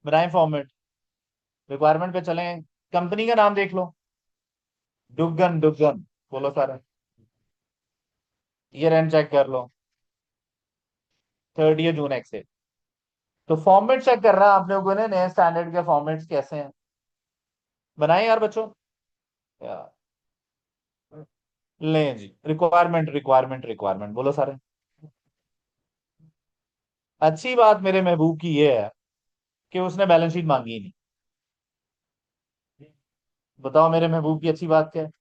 बनाए format. Requirement पे चलें। कंपनी का नाम देख लो। डुगन डुगन। बोलो सारा। ईयर एंड चेक कर लो। 30 जून एक्सेल। तो फॉर्मेट चेक कर रहा है आप लोगों ने, नए स्टैंडर्ड के फॉर्मेट्स कैसे हैं। बनाए यार बच्चों। यार लें जी, रिक्वायरमेंट रिक्वायरमेंट रिक्वायरमेंट बोलो सारे। अच्छी बात मेरे महबूब की ये है कि उसने बैलेंस शीट मांगी ही नहीं। बताओ मेरे महबूब की अच्छी बात क्या है।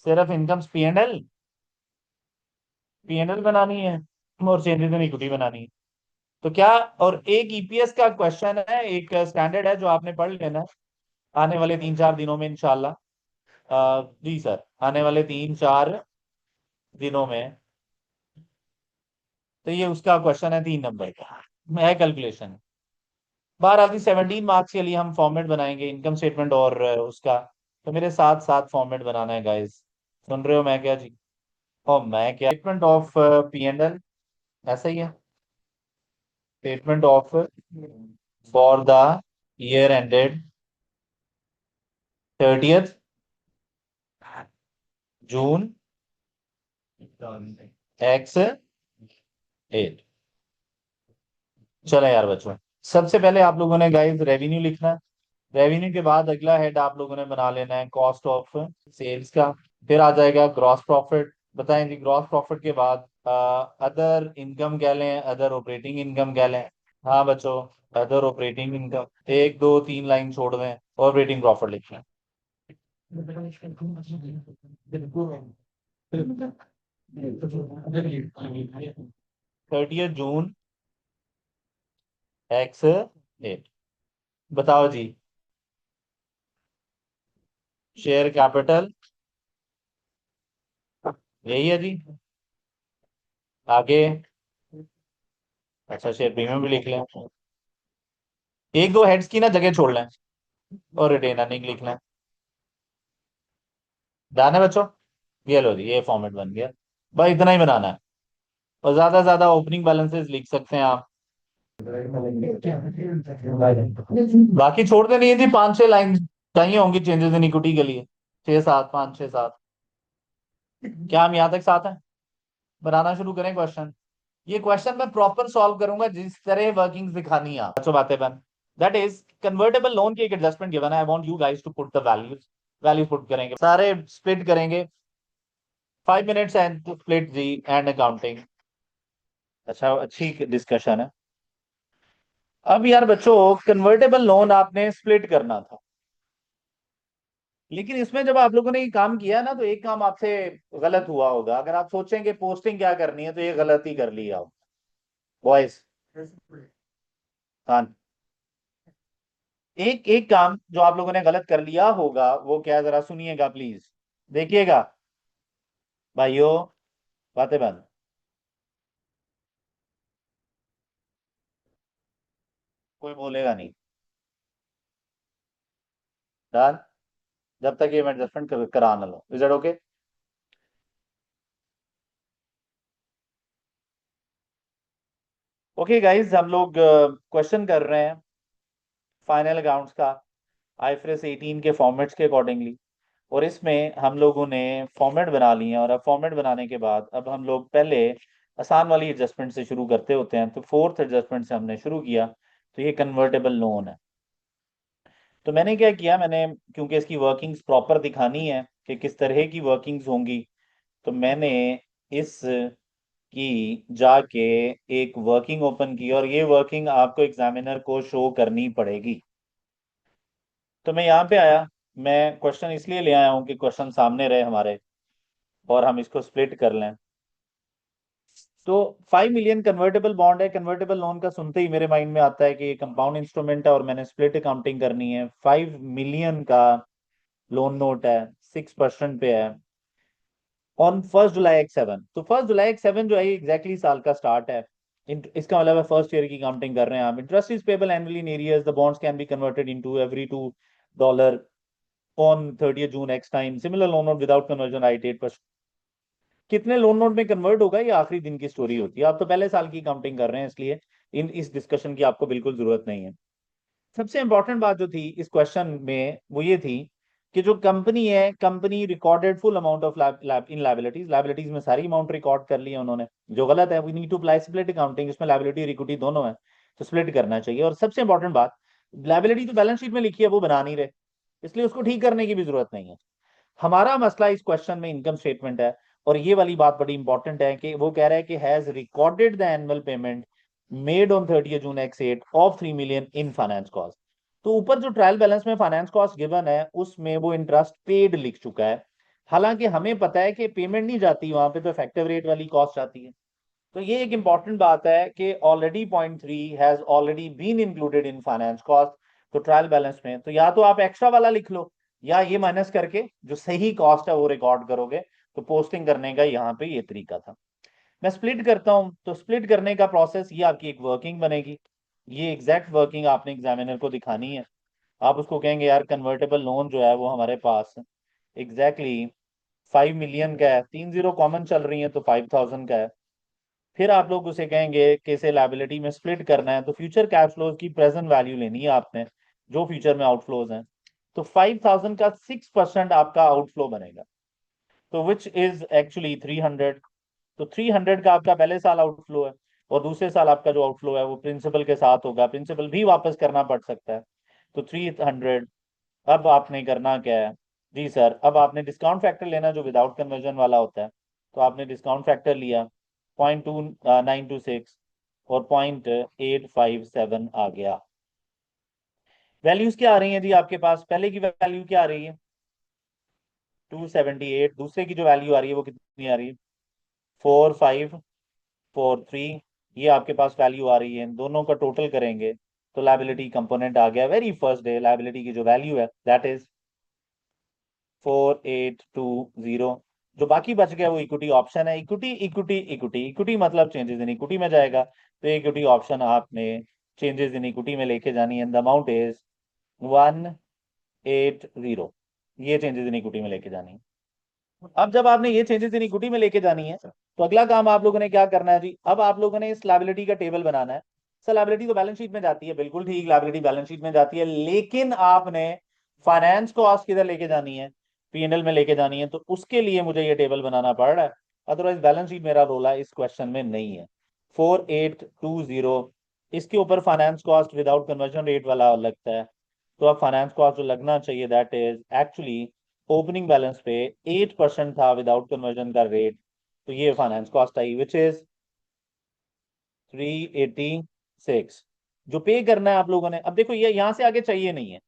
सिर्फ इनकम P&L। P&L बनानी है और चेंजेस इन इक्विटी बनानी है। तो क्या, और एक ईपीएस का क्वेश्चन है, एक स्टैंडर्ड है जो आपने पढ़ लेना है आने वाले 3-4 दिनों में इंशाल्लाह। जी सर, आने वाले 3-4 दिनों में। तो ये उसका क्वेश्चन है 3 नंबर का। है कैलकुलेशन। 17 मार्क्स के लिए हम फॉर्मेट बनाएंगे इनकम स्टेटमेंट और उसका। तो मेरे साथ साथ फॉर्मेट बनाना है गाइस। सुन रहे हो मैं क्या जी। और मैं क्या, स्टेटमेंट ऑफ P&L। ऐसा ही है। Statement of for the year ended 30 June X8। चले यार बच्चों। सबसे पहले आप लोगों ने गाइस रेवेन्यू लिखना है। रेवेन्यू के बाद अगला हेड आप लोगों ने बना लेना है कॉस्ट ऑफ सेल्स का। फिर आ जाएगा ग्रॉस प्रॉफिट। बताएं जी, ग्रॉस प्रॉफिट के बाद अदर इनकम कह लें, अदर ऑपरेटिंग इनकम कह लें। हाँ बच्चों, अदर ऑपरेटिंग इनकम 1 2 3 लाइन छोड़ दें। ऑपरेटिंग प्रॉफिट लिख लें। 30 जून X8। बताओ जी। शेयर कैपिटल यही है जी। आगे। अच्छा, शेयर प्रीमियम भी लिख लें। एक दो हेड्स की ना जगह छोड़ लें और रिटेन अर्निंग लिख लें। ध्यान है बच्चों। ये लो जी, ये फॉर्मेट बन गया। बस इतना ही बनाना है। और ज्यादा से ज्यादा ओपनिंग बैलेंसेस लिख सकते हैं आप। बाकी छोड़ते नहीं है जी, 5-6 लाइन चाहिए होंगी चेंजेस इन इक्विटी के लिए। 6-7, 5-6-7। क्या हम यहाँ तक साथ हैं। बनाना शुरू करें क्वेश्चन। ये क्वेश्चन मैं प्रॉपर सॉल्व करूंगा जिस तरह वर्किंग्स दिखानी है बच्चों, बातें बन। दैट इज कन्वर्टेबल लोन की एक एडजस्टमेंट गिवन है। I want you guys to put the values. Values put करेंगे सारे, स्प्लिट करेंगे। 5 मिनट्स एंड स्प्लिट जी एंड अकाउंटिंग। अच्छा, अच्छी डिस्कशन है। अब यार बच्चों, कन्वर्टेबल लोन आपने स्प्लिट करना था। लेकिन इसमें जब आप लोगों ने ये काम किया ना, तो एक काम आपसे गलत हुआ होगा। अगर आप सोचेंगे पोस्टिंग क्या करनी है, तो ये गलती कर लिया हो बॉयज। हाँ। एक एक काम जो आप लोगों ने गलत कर लिया होगा वो क्या है, जरा सुनिएगा प्लीज। देखिएगा भाइयों, बातें बंद। कोई बोलेगा नहीं। डन। जब तक ये मैं एडजस्टमेंट करा ना लो, is it okay. Okay guys, हम लोग क्वेश्चन कर रहे हैं फाइनल अकाउंट्स का, IFRS 18 के फॉर्मेट्स के अकॉर्डिंगली। और इसमें हम लोगों ने फॉर्मेट बना लिए हैं, और अब फॉर्मेट बनाने के बाद अब हम लोग पहले आसान वाली एडजस्टमेंट से शुरू करते होते हैं। तो फोर्थ एडजस्टमेंट से हमने शुरू किया। तो ये कन्वर्टेबल लोन है। तो मैंने क्या किया, मैंने, क्योंकि इसकी वर्किंग्स प्रॉपर दिखानी है कि किस तरह की वर्किंग्स होंगी, तो मैंने इस की जाके एक वर्किंग ओपन की, और ये वर्किंग आपको एग्जामिनर को शो करनी पड़ेगी। तो मैं यहाँ पे आया। मैं क्वेश्चन इसलिए ले आया हूँ कि क्वेश्चन सामने रहे हमारे, और हम इसको स्प्लिट कर लें। तो 5 मिलियन कन्वर्टेबल बॉन्ड है। कन्वर्टेबल लोन का सुनते ही मेरे माइंड में आता है कि ये कंपाउंड इंस्ट्रूमेंट है और मैंने स्प्लिट अकाउंटिंग करनी है। 5 मिलियन का लोन नोट है, 6% पे है। On 1 July X7। तो 1 जुलाई X7 जो है एग्जैक्टली साल का स्टार्ट है। इसका मतलब है फर्स्ट ईयर की काउंटिंग कर रहे हैं आप। Interest is payable annually in arrears, the bonds can be converted into every $2 on 30 June X time. Similar loan note without conversion right 8%। कितने लोन नोट में कन्वर्ट होगा, ये आखिरी दिन की स्टोरी होती है। आप तो पहले साल की काउंटिंग कर रहे हैं इसलिए इन इस डिस्कशन की आपको बिल्कुल जरूरत नहीं है। सबसे इंपॉर्टेंट बात जो थी इस क्वेश्चन में वो ये थी कि जो कंपनी है, company recorded full amount of in liabilities, liabilities में सारी अमाउंट रिकॉर्ड कर ली है उन्होंने। जो गलत है, we need to apply split accounting, इसमें लाइबिलिटी और इक्विटी दोनों है, तो स्प्लिट करना चाहिए। और सबसे इंपॉर्टेंट बात, लाइबिलिटी तो बैलेंस शीट में लिखी है, वो बना नहीं रहे, इसलिए उसको ठीक करने की भी जरूरत नहीं है। हमारा मसला इस क्वेश्चन में इनकम स्टेटमेंट है, और ये वाली बात बड़ी इंपॉर्टेंट है कि वो कह रहा है कि has recorded the annual payment made on 30 June x 8 of 3 million in finance cost. तो ऊपर जो ट्रायल बैलेंस में फाइनेंस कॉस्ट गिवन है उसमें वो इंटरेस्ट पेड लिख चुका है, हालांकि हमें पता है कि पेमेंट नहीं जाती वहां पे, तो इफेक्टिव रेट वाली कॉस्ट आती है। तो ये एक इंपॉर्टेंट बात है कि already point 3 has already been included in finance cost. तो ट्रायल बैलेंस में तो या तो आप एक्स्ट्रा वाला लिख लो, या ये माइनस करके जो सही कॉस्ट है वो रिकॉर्ड करोगे। तो पोस्टिंग करने का यहाँ पे ये तरीका था। मैं स्प्लिट करता हूँ, तो स्प्लिट करने का प्रोसेस ये आपकी एक वर्किंग बनेगी। ये एग्जैक्ट वर्किंग आपने एग्जामिनर को दिखानी है। आप उसको कहेंगे यार कन्वर्टेबल लोन जो है वो हमारे पास एग्जैक्टली 5 million का है, 3 0 कॉमन चल रही है तो 5,000 का है। फिर आप लोग उसे कहेंगे कि इसे लाइबिलिटी में स्प्लिट करना है, तो फ्यूचर कैश फ्लोज की प्रेजेंट वैल्यू लेनी है आपने, जो फ्यूचर में आउटफ्लोज हैं। तो 5,000 का 6% आपका आउटफ्लो बनेगा, तो विच इज एक्चुअली 300। तो 300 का आपका पहले साल आउटफ्लो है, और दूसरे साल आपका जो आउटफ्लो है वो प्रिंसिपल के साथ होगा, प्रिंसिपल भी वापस करना पड़ सकता है। तो 300। अब आपने करना क्या है जी सर, अब आपने डिस्काउंट फैक्टर लेना जो विदाउट कन्वर्जन वाला होता है। तो आपने डिस्काउंट फैक्टर लिया 0.2926 और 0.857 आ गया। वैल्यूज क्या आ रही हैं जी आपके पास? पहले की वैल्यू क्या आ रही है? 278। दूसरे की जो वैल्यू आ रही है वो कितनी आ रही है? 4543। ये आपके पास वैल्यू आ रही है, इन दोनों का टोटल करेंगे तो लाइबिलिटी कंपोनेंट आ गया वेरी फर्स्ट डे। लाइबिलिटी की जो वैल्यू है दैट इज 4820। जो बाकी बच गया वो इक्विटी ऑप्शन है। इक्विटी इक्विटी इक्विटी इक्विटी मतलब चेंजेस इन इक्विटी में जाएगा, तो इक्विटी ऑप्शन आपने चेंजेस इन इक्विटी में लेके जानी है। The amount is 180। ये चेंजेस इन इक्विटी में लेके जानी है। अब जब आपने ये चेंजेस इन इक्विटी में लेके जानी है, तो अगला काम आप लोगों ने क्या करना है जी, अब आप लोगों ने इस लायबिलिटी का टेबल बनाना है। सर लायबिलिटी तो बैलेंस शीट में जाती है, बिल्कुल ठीक, लायबिलिटी बैलेंस शीट में जाती है, लेकिन आपने फाइनेंस कॉस्ट किधर लेके जानी है? P&L में लेके जानी है, तो उसके लिए मुझे ये टेबल बनाना पड़ रहा है। अदरवाइज बैलेंस शीट मेरा रोला इस क्वेश्चन में नहीं है। 4820, इसके ऊपर finance cost without conversion rate वाला लगता है। तो अब फाइनेंस कॉस्ट जो लगना चाहिए that is actually opening balance पे 8% था विदाउट कन्वर्जन का रेट, तो ये finance cost I which is 386। जो पे करना है आप लोगों ने, अब देखो ये यहां से आगे चाहिए नहीं है,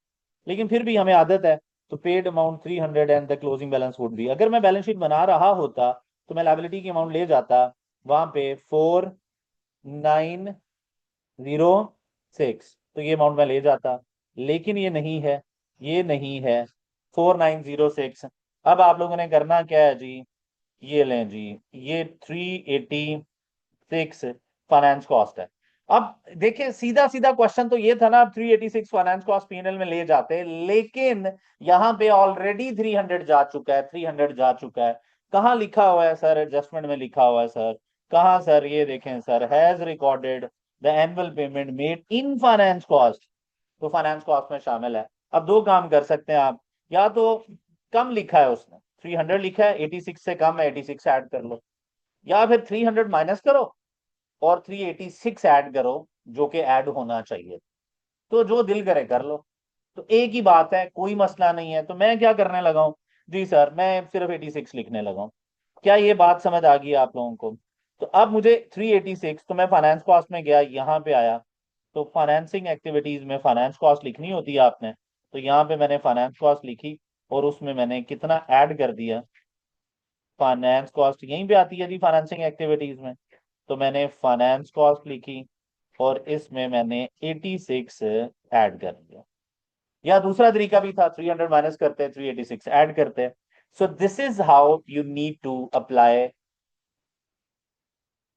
लेकिन फिर भी हमें आदत है। तो paid amount 300 and the closing balance would be, अगर मैं बैलेंस शीट बना रहा होता तो मैं लायबिलिटी की अमाउंट ले जाता वहां पे 4906, तो ये अमाउंट मैं ले जाता, लेकिन ये नहीं है, ये नहीं है 4906। अब आप लोगों ने करना क्या है जी, ये लें जी, ये 386 फाइनेंस कॉस्ट है। अब देखिए सीधा सीधा क्वेश्चन तो ये था ना, अब 386 फाइनेंस कॉस्ट P&L में ले जाते, लेकिन यहाँ पे ऑलरेडी 300 जा चुका है, 300 जा चुका है। कहाँ लिखा हुआ है सर? एडजस्टमेंट में लिखा हुआ है सर। कहाँ सर? ये देखें sir, has recorded the annual payment made in finance cost, तो फाइनेंस कॉस्ट में शामिल है। अब दो काम कर सकते हैं आप, या तो कम लिखा है उसने, 300 लिखा है, 86 से कम है, 86 ऐड कर लो, या फिर 300 माइनस करो और 386 ऐड करो, जो कि ऐड होना चाहिए। तो जो दिल करे कर लो, तो एक ही बात है, कोई मसला नहीं है। तो मैं क्या करने लगा हूं जी सर, मैं सिर्फ 86 लिखने लगा हूं। क्या ये बात समझ आ गई आप लोगों को? तो अब मुझे 386, तो मैं फाइनेंस कॉस्ट में गया, यहाँ पे आया, तो फाइनेंसिंग एक्टिविटीज में फाइनेंस कॉस्ट लिखनी होती है आपने, तो यहाँ पे मैंने फाइनेंस कॉस्ट लिखी, और उसमें मैंने कितना ऐड कर दिया? फाइनेंस कॉस्ट यहीं पे आती है जी फाइनेंसिंग एक्टिविटीज में, तो मैंने फाइनेंस कॉस्ट लिखी और इसमें मैंने 86 ऐड कर दिया। या दूसरा तरीका भी था, 300 माइनस करते, 386 ऐड करते। So this is how you need to apply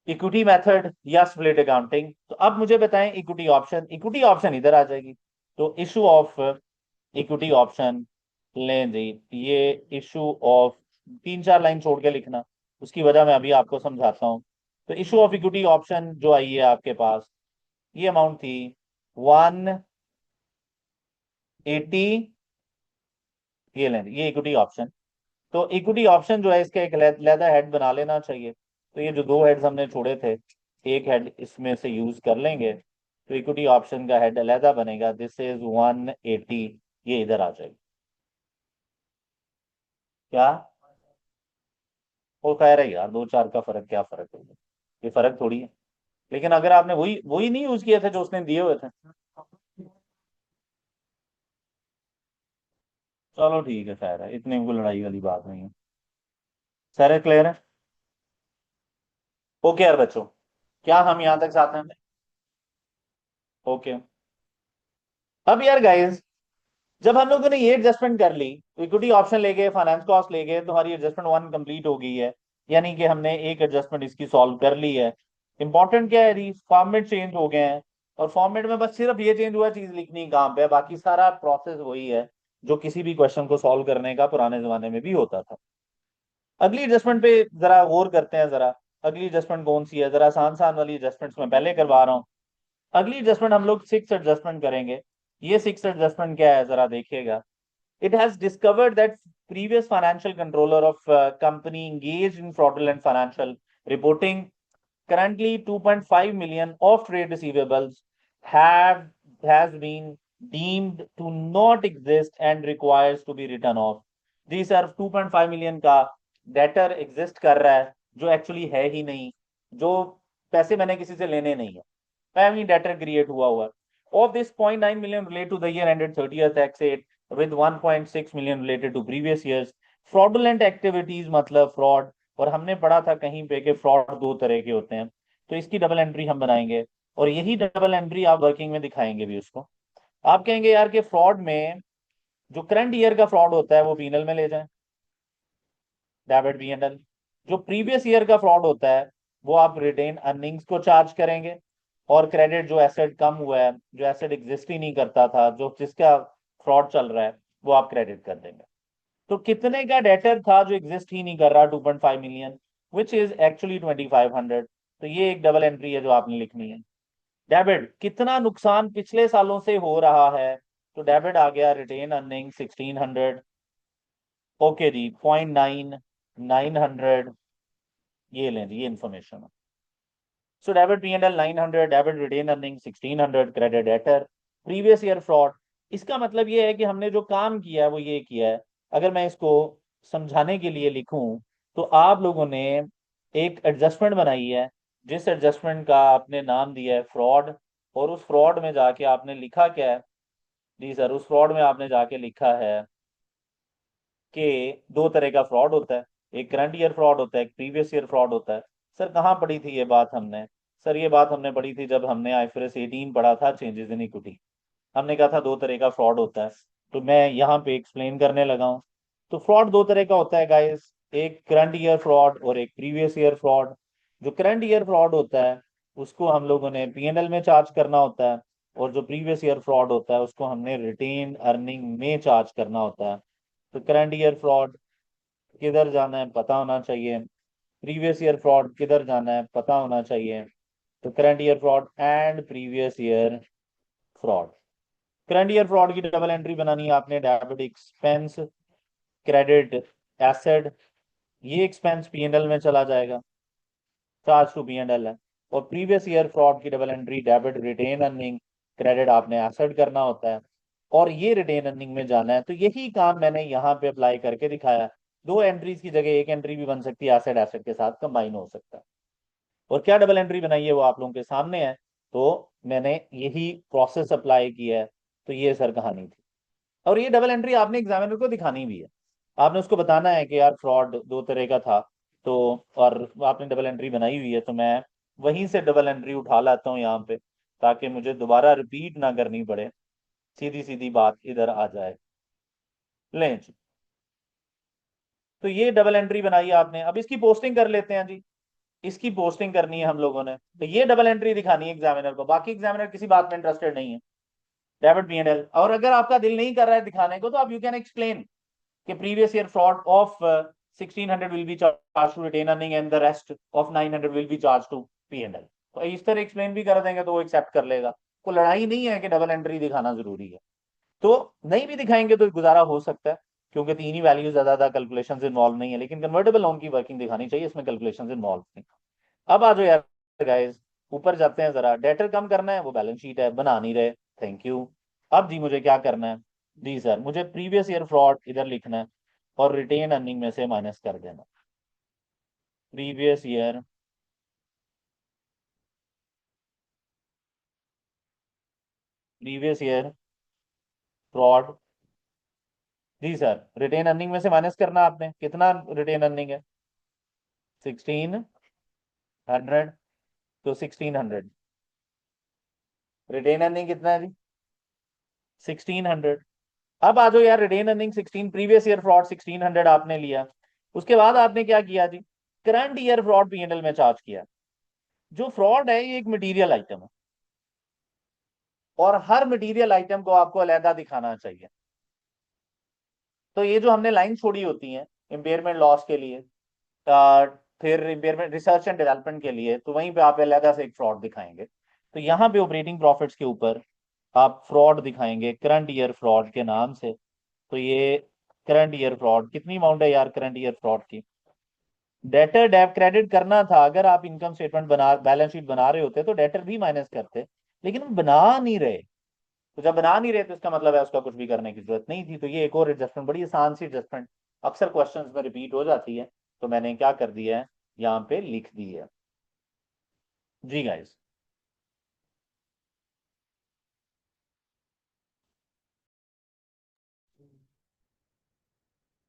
equity method या स्प्लिट अकाउंटिंग। तो अब मुझे बताएं इक्विटी ऑप्शन, इक्विटी ऑप्शन इधर आ जाएगी। तो इशू ऑफ इक्विटी ऑप्शन लें जी, ये इशू ऑफ, 3 4 लाइन छोड़ के लिखना, उसकी वजह मैं अभी आपको समझाता हूँ। तो इशू ऑफ इक्विटी ऑप्शन जो आई है आपके पास, ये अमाउंट थी 180। ये लें, ये इक्विटी ऑप्शन। तो इक्विटी ऑप्शन जो है इसका एक लहदा हेड बना लेना चाहिए। तो ये जो दो हेड्स हमने छोड़े थे, एक हेड इसमें से यूज कर लेंगे, तो इक्विटी ऑप्शन का हेड अलहदा बनेगा, दिस इज 180। ये इधर आ जाएगी। क्या वो कह रहे यार, दो चार का फर्क, क्या फर्क है, ये फर्क थोड़ी है। लेकिन अगर आपने वही वही नहीं यूज किए थे जो उसने दिए हुए थे। चलो ठीक है, खैर है, इतनी कोई लड़ाई वाली बात नहीं है। सारे क्लियर है? ओके यार बच्चों, क्या हम यहाँ तक साथ हैं? ओके। अब यार गाइस, जब हम लोगों ने ये एडजस्टमेंट कर ली, इक्विटी ऑप्शन ले गए, फाइनेंस कॉस्ट ले गए, तो हमारी एडजस्टमेंट वन कंप्लीट हो गई है। यानी कि हमने एक एडजस्टमेंट इसकी सॉल्व कर ली है। इंपॉर्टेंट क्या है जी, फॉर्मेट चेंज हो गए हैं। और फॉर्मेट में बस सिर्फ ये चेंज हुआ, चीज लिखनी काम पे है, बाकी सारा प्रोसेस वही है जो किसी भी क्वेश्चन को सॉल्व करने का पुराने जमाने में भी होता था। अगली एडजस्टमेंट पे जरा गौर करते हैं जरा। अगली एडजस्टमेंट कौन सी है? जरा आसान आसान वाली एडजस्टमेंट्स मैं पहले करवा रहा हूँ। अगली एडजस्टमेंट हम लोग सिक्स एडजस्टमेंट करेंगे। ये सिक्स एडजस्टमेंट क्या है जरा देखिएगा। It has discovered that previous financial controller of company engaged in fraudulent financial reporting. Currently, 2.5 million of trade receivables have has been deemed to not exist and requires to be written off. जी sir, 2.5 million का debtor exist कर रहा है जो actually है ही नहीं, जो पैसे मैंने किसी से लेने नहीं है, फैमिली डेटर क्रिएट हुआ है। Of this, 0.9 million relate to the year ended 30th tax rate, with 1.6 million related to previous years. Fraudulent activities मतलब फ्रॉड। और हमने पढ़ा था कहीं पे कि फ्रॉड दो तरह के होते हैं, तो इसकी डबल एंट्री हम बनाएंगे। और यही डबल एंट्री आप वर्किंग में दिखाएंगे भी उसको। आप कहेंगे यार कि फ्रॉड में जो करंट ईयर का फ्रॉड होता है वो पीनल में ले जाएं, डेबिट बी एंड एल। जो प्रीवियस ईयर का फ्रॉड होता है वो आप रिटेन अर्निंग्स को चार्ज करेंगे। और क्रेडिट जो एसेट कम हुआ है, जो एसेट एग्जिस्ट ही नहीं करता था, जो जिसका फ्रॉड चल रहा है, वो आप क्रेडिट कर देंगे। तो कितने का डेटर था जो एग्जिस्ट ही नहीं कर रहा? 2.5 मिलियन, विच इज एक्चुअली 2500। तो ये एक डबल एंट्री है जो आपने लिखनी है। डेबिट कितना नुकसान पिछले सालों से हो रहा है, तो डेबिट आ गया रिटेन अर्निंग 1600। ओके जी, 0.9, 900। ये लें जी, ये information. So debit P and L 900, debit retained earning 1600, credit debtor previous year fraud. इसका मतलब ये है कि हमने जो काम किया है वो ये किया है। अगर मैं इसको समझाने के लिए लिखूं, तो आप लोगों ने एक एडजस्टमेंट बनाई है, जिस एडजस्टमेंट का आपने नाम दिया है फ्रॉड। और उस फ्रॉड में जाके आपने लिखा क्या है? जी सर, उस फ्रॉड में आपने जाके लिखा है कि दो तरह का फ्रॉड होता है, एक करंट ईयर फ्रॉड होता है, एक प्रीवियस ईयर फ्रॉड होता है। सर कहाँ पढ़ी थी ये बात हमने? सर ये बात हमने पढ़ी थी जब हमने आईफरस 18 पढ़ा था, चेंजेस इन इक्विटी। हमने कहा था दो तरह का फ्रॉड होता है। तो मैं यहाँ पे एक्सप्लेन करने लगा हूँ। तो फ्रॉड दो तरह का होता है गाइस, एक करंट ईयर फ्रॉड और एक प्रीवियस ईयर फ्रॉड। जो करंट ईयर फ्रॉड होता है उसको हम लोगों ने पीएनएल में चार्ज करना होता है। और जो प्रीवियस ईयर फ्रॉड होता है उसको हमने रिटेन अर्निंग में चार्ज करना होता है। तो करंट ईयर फ्रॉड किधर जाना है पता होना चाहिए, प्रीवियस ईयर फ्रॉड किधर जाना है पता होना चाहिए। तो current year fraud and previous year fraud. Current year fraud की डबल एंट्री बनानी है आपने, डेबिट एक्सपेंस, क्रेडिट एसेट। ये एक्सपेंस पीएनएल में चला जाएगा, चार्ज टू पीएनएल है। और प्रीवियस ईयर फ्रॉड की double entry, debit retained earning, credit आपने एसेट करना होता है। और ये रिटेन अर्निंग में जाना है। तो यही काम मैंने यहाँ पे अप्लाई करके दिखाया। दो एंट्रीज की जगह एक एंट्री भी बन सकती है, एसेट एसेट के साथ कंबाइन हो सकता है। और क्या डबल एंट्री बनाई है वो आप लोगों के सामने है। तो मैंने यही प्रोसेस अप्लाई किया है। तो ये सर कहानी थी। और ये डबल एंट्री आपने एग्जामिनर को दिखानी भी है। आपने उसको बताना है कि यार फ्रॉड दो तरह का था। तो और आपने डबल एंट्री बनाई हुई है, तो मैं वहीं से डबल एंट्री उठा लाता हूँ यहाँ पे, ताकि मुझे दोबारा रिपीट ना करनी पड़े, सीधी सीधी बात इधर आ जाए। लें जी। तो ये डबल एंट्री बनाई है आपने, अब इसकी पोस्टिंग कर लेते हैं जी। इसकी पोस्टिंग करनी है हम लोगों ने, तो ये डबल एंट्री दिखानी है एग्जामिनर को, बाकी एग्जामिनर किसी बात में इंटरेस्टेड नहीं है। Debit P and L. और अगर आपका दिल नहीं कर रहा है दिखाने को, तो आप यू कैन एक्सप्लेन कि previous year fraud of 1600 will be charged to retain earning and the rest of 900 will be charged to P&L. तो इस तरह एक्सप्लेन भी कर देंगे तो वो एक्सेप्ट कर लेगा। को लड़ाई नहीं है कि डबल एंट्री दिखाना जरूरी है। तो नहीं भी दिखाएंगे तो गुजारा हो सकता है, क्योंकि तीन ही वैल्यू ज्यादा कैलकुलेशन इन्वॉल्व नहीं है, लेकिन कन्वर्टेबल लोन की वर्किंग दिखानी चाहिए, इसमें कैलकुलेशन इन्वॉल्व नहीं। अब आ जाओ यार गाइस, ऊपर जाते हैं जरा। डेटर कम करना है, वो बैलेंस शीट है, बना नहीं रहे, थैंक यू। अब जी मुझे क्या करना है? जी सर, मुझे प्रीवियस ईयर फ्रॉड इधर लिखना है और रिटेन अर्निंग में से माइनस कर देना। Previous year previous year fraud. जी सर, रिटेन अर्निंग में से माइनस करना, आपने कितना रिटेन अर्निंग है? 1600। तो 1600 रिटेन अर्निंग कितना है जी? 1600। अब आ जाओ यार, retained earning 16, previous year fraud 1600 आपने लिया। उसके बाद आपने क्या किया जी? करंट ईयर फ्रॉड P&L में चार्ज किया। जो फ्रॉड है ये एक मटेरियल आइटम है, और हर मटेरियल आइटम को आपको अलहदा दिखाना चाहिए। तो ये जो हमने लाइन छोड़ी होती है इम्पेयरमेंट लॉस के लिए, फिर इम्पेयरमेंट रिसर्च एंड डेवलपमेंट के लिए, तो वहीं पे आप अलहदा से एक फ्रॉड दिखाएंगे। तो यहाँ पे ऑपरेटिंग प्रॉफिट्स के ऊपर आप फ्रॉड दिखाएंगे करंट ईयर फ्रॉड के नाम से। तो ये करंट ईयर फ्रॉड कितनी अमाउंट है यार करंट ईयर फ्रॉड की? डेटर डेब क्रेडिट करना था, अगर आप इनकम स्टेटमेंट बना बैलेंस शीट बना रहे होते तो डेटर भी माइनस करते, लेकिन हम बना नहीं रहे। तो जब बना नहीं रहे तो इसका मतलब है उसका कुछ भी करने की जरूरत नहीं थी। तो ये एक और एडजस्टमेंट, बड़ी आसान सी एडजस्टमेंट, अक्सर क्वेश्चंस में रिपीट हो जाती है, तो मैंने क्या कर दिया है, यहाँ पे लिख दी है। जी गाइस,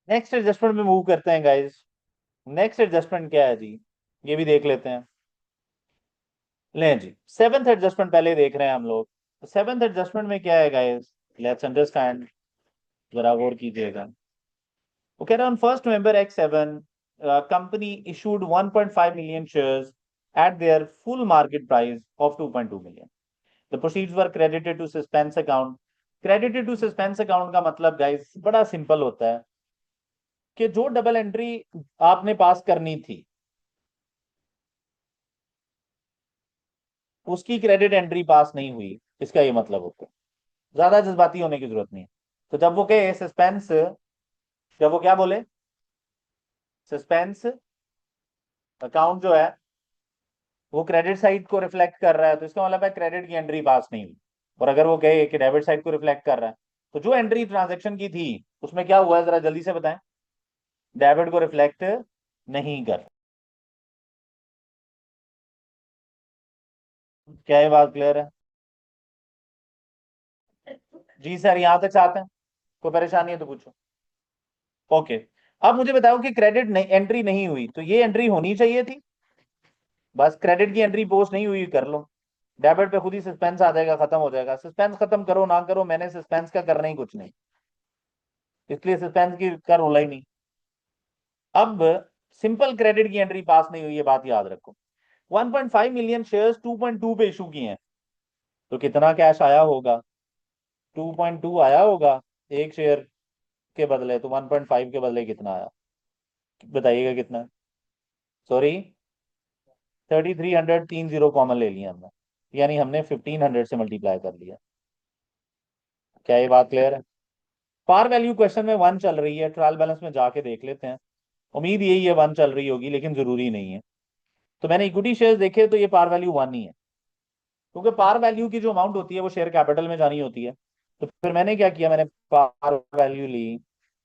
नेक्स्ट एडजस्टमेंट में मूव करते हैं गाइस। नेक्स्ट एडजस्टमेंट क्या है जी, ये भी देख लेते हैं। लें जी, सेवंथ एडजस्टमेंट पहले देख रहे हैं हम लोग। तो सेवंथ एडजस्टमेंट में क्या है गाइस, लेट्स अंडरस्टैंड, जरा गौर कीजिएगा। वो कह रहा है, on 1st November X7 company issued 1.5 million shares at their full market price of 2.2 million. The proceeds were credited to suspense account. Credited to suspense account का मतलब गाइस बड़ा सिंपल होता है कि जो डबल एंट्री आपने पास करनी थी उसकी क्रेडिट एंट्री पास नहीं हुई, इसका ये मतलब होता है। ज्यादा जज्बाती होने की जरूरत नहीं है। तो जब वो कहे सस्पेंस, जब वो क्या बोले, सस्पेंस अकाउंट जो है वो क्रेडिट साइड को रिफ्लेक्ट कर रहा है, तो इसका मतलब है क्रेडिट की एंट्री पास नहीं हुई। और अगर वो कहे कि डेबिट साइड को रिफ्लेक्ट कर रहा है, तो जो एंट्री ट्रांजेक्शन की थी उसमें क्या हुआ है जरा जल्दी से बताएं? डेबिट को रिफ्लेक्ट नहीं कर। क्या ये बात क्लियर है? जी सर, यहां तक चाहते हैं? कोई परेशानी है तो पूछो। ओके। अब मुझे बताओ कि क्रेडिट नहीं, एंट्री नहीं हुई, तो ये एंट्री होनी चाहिए थी। बस क्रेडिट की एंट्री पोस्ट नहीं हुई, कर लो। डेबिट पे खुद ही सस्पेंस आ जाएगा, खत्म हो जाएगा। सस्पेंस खत्म करो ना करो, मैंने सस्पेंस का करना ही कुछ नहीं, इसलिए सस्पेंस की का रोला ही नहीं। अब सिंपल क्रेडिट की एंट्री पास नहीं हुई, ये बात याद रखो। 1.5 मिलियन शेयर्स 2.2 पे इशू किए हैं, तो कितना कैश आया होगा? 2.2 आया होगा एक शेयर के बदले, तो 1.5 के बदले कितना आया? बताइएगा कितना? सॉरी, 3300, 30 कॉमन ले लिया हमने, यानी हमने 1500 से मल्टीप्लाई कर लिया। क्या ये बात क्लियर है? पार वैल्यू क्वेश्चन में 1 चल रही है, ट्रायल बैलेंस में जाके देख लेते हैं। उम्मीद यही है 1 चल रही होगी, लेकिन जरूरी नहीं है। तो मैंने इक्विटी शेयर्स देखे तो ये पार वैल्यू 1 ही है, क्योंकि पार वैल्यू की जो अमाउंट होती है वो शेयर कैपिटल में जानी होती है। तो फिर मैंने क्या किया, मैंने पार वैल्यू ली।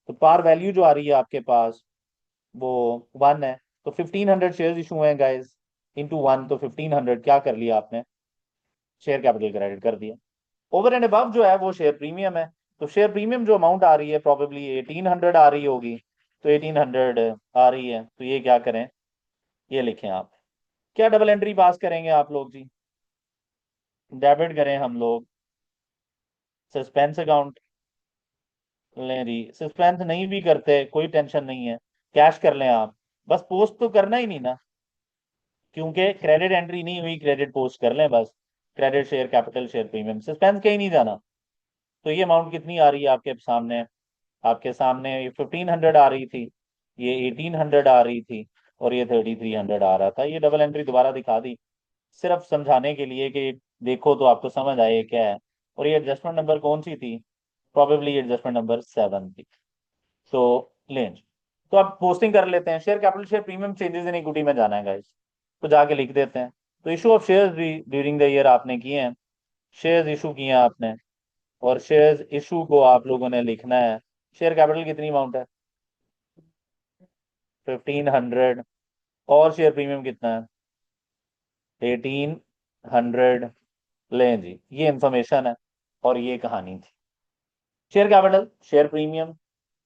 तो पार वैल्यू जो आ रही है आपके पास वो 1 है। तो 1500 शेयर इशू हुए हैं गाइस, इंटू 1, तो 1500 क्या कर लिया आपने, शेयर कैपिटल क्रेडिट कर दिया। ओवर एंड अबव जो है वो शेयर प्रीमियम है। तो शेयर प्रीमियम जो अमाउंट आ रही है प्रोबेबली 1800 आ रही होगी। तो 1800 आ रही है, तो ये क्या करें, ये लिखें आप। क्या डबल एंट्री पास करेंगे आप लोग जी? डेबिट करें हम लोग सस्पेंस अकाउंट। लें जी, सस्पेंस नहीं भी करते कोई टेंशन नहीं है, कैश कर लें आप। बस पोस्ट तो करना ही नहीं ना, क्योंकि क्रेडिट एंट्री नहीं हुई, क्रेडिट पोस्ट कर लें बस। Credit share capital share premium, suspense कहीं नहीं जाना। तो ये अमाउंट कितनी आ रही है आपके सामने? आपके सामने ये 1500 आ रही थी, ये 1800 आ रही थी, और ये 3300 आ रहा था। ये डबल एंट्री दोबारा दिखा दी। सिर्फ समझाने के लिए कि देखो तो आपको समझ आए क्या है। और ये एडजस्टमेंट नंबर कौन सी थी? प्रोबेबली एडजस्टमेंट नंबर 7 थी। सो लेंज, तो अब पोस्टिंग कर लेते हैं। Share capital share premium changes in equity में जाना है गाइस, तो जाके लिख देते हैं। तो इशू ऑफ शेयर्स भी ड्यूरिंग द ईयर आपने किए हैं, शेयर्स इशू किए हैं आपने, और शेयर्स इशू को आप लोगों ने लिखना है। शेयर कैपिटल कितनी अमाउंट है? 1500। और शेयर प्रीमियम कितना है? 1800। लें जी, ये इंफॉर्मेशन है और ये कहानी थी। शेयर कैपिटल, शेयर प्रीमियम,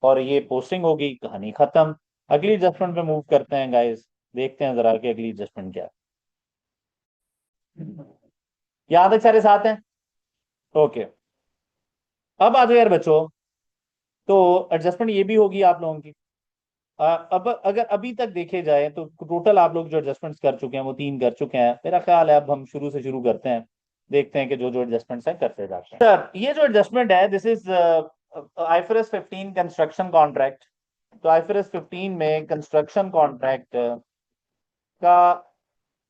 और ये पोस्टिंग होगी, कहानी खत्म। अगली एडजस्टमेंट पे मूव करते हैं गाइस। देखते हैं जरा कि अगली एडजस्टमेंट क्या है। यहाँ तक सारे साथ हैं? ओके। अब आ जाओ यार बच्चों, तो एडजस्टमेंट ये भी होगी आप लोगों की। अब अगर अभी तक देखे जाए तो टोटल आप लोग जो एडजस्टमेंट्स कर चुके हैं वो 3 कर चुके हैं। मेरा ख्याल है अब हम शुरू से शुरू करते हैं, देखते हैं कि जो जो एडजस्टमेंट्स हैं करते जाते हैं। सर ये जो एडजस्टमेंट है, this is IFRS 15 construction contract. तो आईफरएस 15 में कंस्ट्रक्शन कॉन्ट्रैक्ट का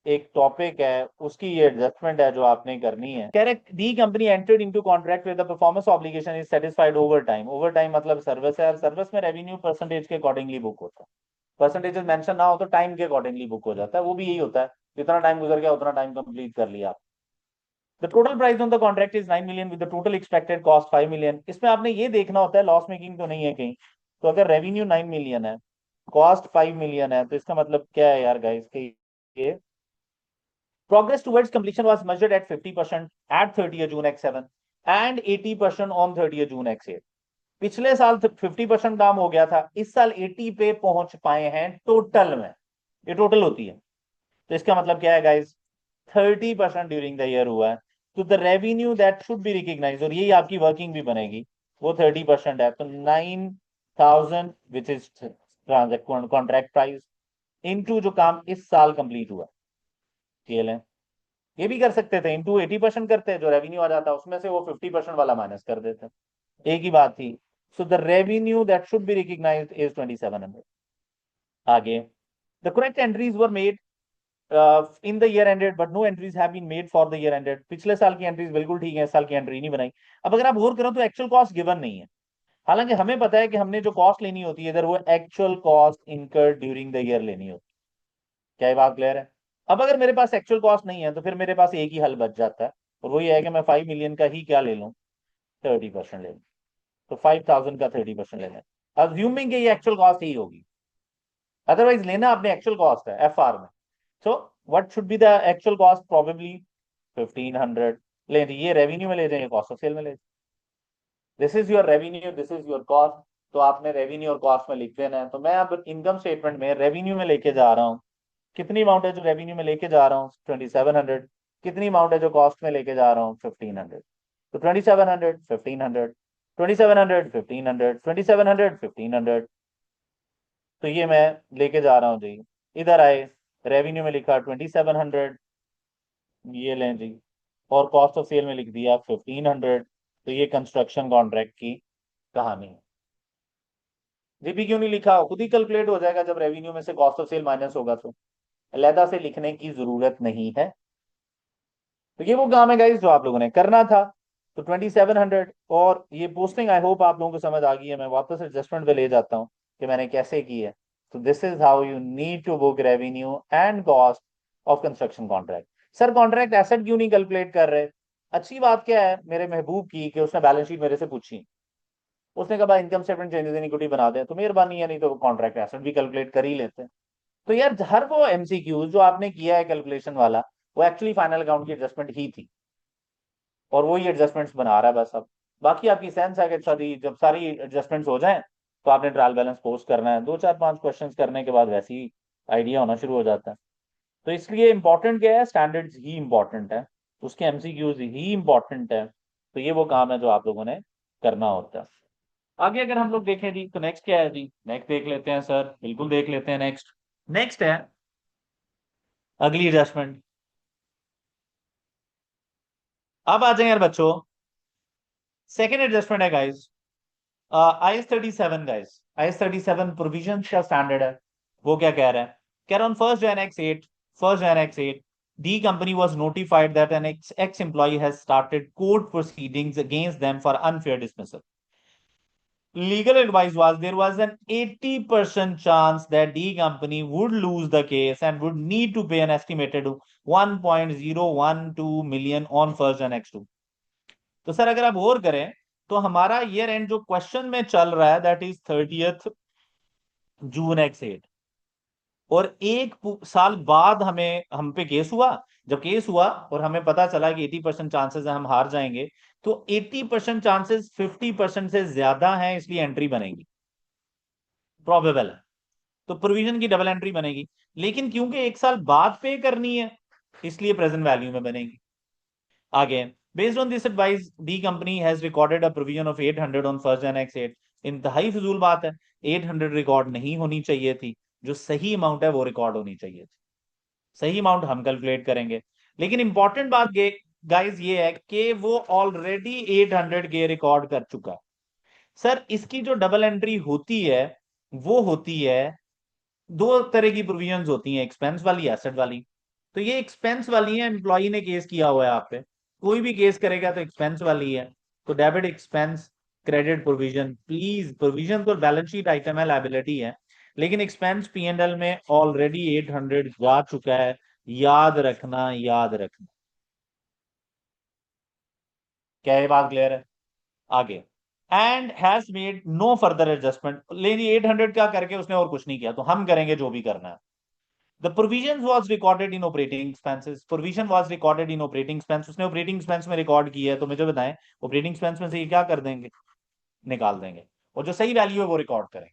एक टॉपिक है, उसकी ये एडजस्टमेंट है जो आपने करनी है। Correct, the company entered into contract with the performance obligation is satisfied over time. Over time मतलब सर्विस है, सर्विस में रेवेन्यू परसेंटेज के अकॉर्डिंगली बुक होता है। परसेंटेजेस मेंशन ना हो तो टाइम के अकॉर्डिंगली बुक हो जाता है, वो भी यही होता है, जितना टाइम गुजर गया उतना टाइम कंप्लीट कर लिया। The total price on the contract is 9 million with the total expected cost 5 million. इसमें आपने ये देखना होता है लॉस मेकिंग तो नहीं है कहीं। तो अगर रेवेन्यू 9 मिलियन है, कॉस्ट 5 मिलियन है, तो इसका मतलब क्या है यार गाइस कि ये progress towards completion was measured at 50% at 30th June X7 and 80% on 30th June X8। पिछले साल 50% काम हो गया था, इस साल 80 पे पहुंच पाए हैं टोटल में। ये टोटल होती है, तो इसका मतलब क्या है गाइस? 30% ड्यूरिंग द ईयर हुआ है। तो the revenue that should be recognise, और यही आपकी वर्किंग भी बनेगी, वो 30% है। तो 9000 which is contract price into जो काम इस साल कंप्लीट हुआ, केएल है। ये भी कर सकते थे, इंटू 80% करते हैं, जो रेवेन्यू आ जाता है उसमें से वो 50% वाला माइनस कर देते हैं, एक ही बात थी। So the revenue that should be recognised is 2700। आगे, the correct entries were made in the year ended but no entries have been made for the year ended. पिछले साल की एंट्रीज बिल्कुल ठीक है, इस साल की एंट्री नहीं बनाई। अब अगर आप गौर करो तो एक्चुअल कॉस्ट गिवन नहीं है, हालांकि हमें पता है कि हमने जो कॉस्ट लेनी होती है इधर वो actual cost incurred during the year लेनी होती है। क्या ये बात क्लियर है? अब अगर मेरे पास एक्चुअल कॉस्ट नहीं है तो फिर मेरे पास एक ही हल बच जाता है, और वो ये है कि मैं 5 मिलियन का ही क्या ले लूं, 30% ले लूं। तो 5000 का 30% लेना, अज्यूमिंग कि ये एक्चुअल कॉस्ट ही होगी, अदरवाइज लेना अपने एक्चुअल कॉस्ट है एफ आर में। So what should be the actual cost? Probably 1500। ले ये रेवेन्यू में ले जाएंगे, कॉस्ट ऑफ सेल में ले, this is your revenue, this is your cost. तो आपने रेवेन्यू और कॉस्ट में लिख देना है। तो मैं अब इनकम स्टेटमेंट में रेवेन्यू में लेके जा रहा हूँ, कितनी अमाउंट है जो रेवेन्यू में लेके जा रहा हूँ? 2700। कितनी अमाउंट है जो कॉस्ट में लेके जा रहा हूँ? 1500। तो 2700, 1500, 2700, 1500, 2700, 1500। तो ये मैं लेके जा रहा हूँ जी। इधर आए, रेवेन्यू में लिखा 2700, ये लें जी, और कॉस्ट ऑफ सेल में लिख दिया 1500। तो ये कंस्ट्रक्शन कॉन्ट्रैक्ट की कहानी है। जीपी क्यों नहीं लिखा? खुद ही कैलकुलेट हो जाएगा जब रेवेन्यू में से कॉस्ट ऑफ सेल माइनस होगा, तो अलहदा से लिखने की जरूरत नहीं है। तो ये वो काम है गाइस जो आप लोगों ने करना था। तो 2700, और ये पोस्टिंग आई होप आप लोगों को समझ आ गई है। मैं वापस एडजस्टमेंट पे ले जाता हूँ कि मैंने कैसे की है। तो this is how you need to book revenue and cost of construction contract. Sir contract asset क्यों नहीं कैलकुलेट कर रहे? अच्छी बात क्या है मेरे महबूब की कि उसने बैलेंस शीट मेरे से पूछी, उसने कहा भाई income statement changes in equity बना दे, तो मेहरबानी है, नहीं तो कॉन्ट्रैक्ट एसेट भी कैलकुलेट कर ही लेते हैं। तो यार हर वो एमसीक्यू जो आपने किया है कैलकुलेशन वाला, वो एक्चुअली फाइनल अकाउंट की एडजस्टमेंट ही थी, और वही एडजस्टमेंट्स बना रहा है बस। अब बाकी आपकी सेंस है कि सारी जब सारी एडजस्टमेंट्स हो जाएं तो आपने ट्रायल बैलेंस पोस्ट करना है, 2 4 5 क्वेश्चंस करने के बाद वैसे ही आइडिया होना शुरू हो जाता है। तो इसलिए इंपॉर्टेंट क्या है? स्टैंडर्ड्स ही इंपॉर्टेंट है, उसके एमसीक्यूज ही इंपॉर्टेंट है। तो ये वो काम है जो आप लोगों ने करना होता है। आगे अगर हम लोग देखें जी, तो नेक्स्ट क्या है जी? नेक्स्ट देख लेते हैं सर, बिल्कुल देख लेते हैं। नेक्स्ट, नेक्स्ट है अगली एडजस्टमेंट। अब आ जाए यार बच्चों, सेकेंड एडजस्टमेंट है guys, IS 37 guys. IS 37 provision का स्टैंडर्ड है। वो क्या कह रहा है? कह रहा है, on 1st Jan X8, 1st Jan X8 D company was notified that an ex-employee has started court proceedings against them for unfair dismissal. Legal advice was there was an 80% chance that D company would lose the case and would need to pay an estimated 1.012 million on first and X2. तो sir अगर आप और करें तो हमारा year and जो question में चल रहा है that is 30th June X8 और एक साल बाद हम पे केस हुआ। जब केस हुआ और हमें पता चला कि 80% चांसेस है हम हार जाएंगे, तो 80% चांसेस 50% से ज्यादा हैं, इसलिए एंट्री बनेगी, प्रोबेबल है, तो प्रोविजन की डबल एंट्री बनेगी। लेकिन क्योंकि एक साल बाद पे करनी है इसलिए प्रेजेंट वैल्यू में बनेगी। आगे, based on this advice D company has recorded a provision of 800 on first and X8। इंतहाई फजूल बात है, 800 रिकॉर्ड नहीं होनी चाहिए थी, जो सही अमाउंट है वो रिकॉर्ड होनी चाहिए थी। सही अमाउंट हम कैलकुलेट करेंगे, लेकिन इंपॉर्टेंट बात गाइस ये है कि वो ऑलरेडी 800 के रिकॉर्ड कर चुका है। सर इसकी जो डबल एंट्री होती है वो होती है, दो तरह की प्रोविजंस होती हैं, एक्सपेंस वाली, एसेट वाली। तो ये एक्सपेंस वाली है, एम्प्लॉय ने केस किया हुआ है आप पे, कोई भी केस करेगा तो एक्सपेंस वाली है। तो debit expense, credit provision, please provision तो बैलेंस शीट आइटम है, लायबिलिटी है, लेकिन एक्सपेंस P&L में ऑलरेडी 800 जा चुका है, याद रखना, याद रखना। क्या ये बात क्लियर है? आगे, and has made no further adjustment, लेकिन 800 का करके उसने और कुछ नहीं किया, तो हम करेंगे जो भी करना है। The provision was recorded in operating expenses. Provision was recorded in operating expense. उसने operating expense में रिकॉर्ड किया है, तो मुझे बताएं operating expense में से ये क्या कर देंगे, निकाल देंगे, और जो सही वैल्यू है वो रिकॉर्ड करें।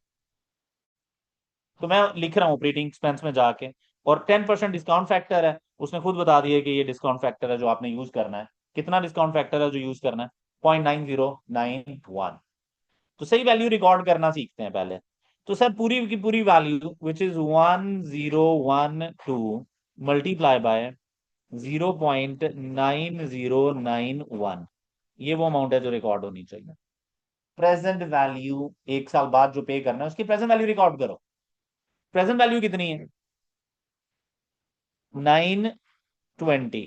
तो मैं लिख रहा हूँ ऑपरेटिंग एक्सपेंस में जाके, और 10% डिस्काउंट फैक्टर है, उसने खुद बता दिया कि ये डिस्काउंट फैक्टर है जो आपने यूज करना है। कितना डिस्काउंट फैक्टर है जो यूज करना है? 0.9091। तो सही वैल्यू रिकॉर्ड करना सीखते हैं पहले। तो सर पूरी की पूरी value which is 1012 multiply by 0.9091, ये वो अमाउंट है जो रिकॉर्ड होनी चाहिए। प्रेजेंट वैल्यू एक साल बाद जो पे करना है उसकी प्रेजेंट वैल्यू रिकॉर्ड करो। प्रेजेंट वैल्यू कितनी है? 920।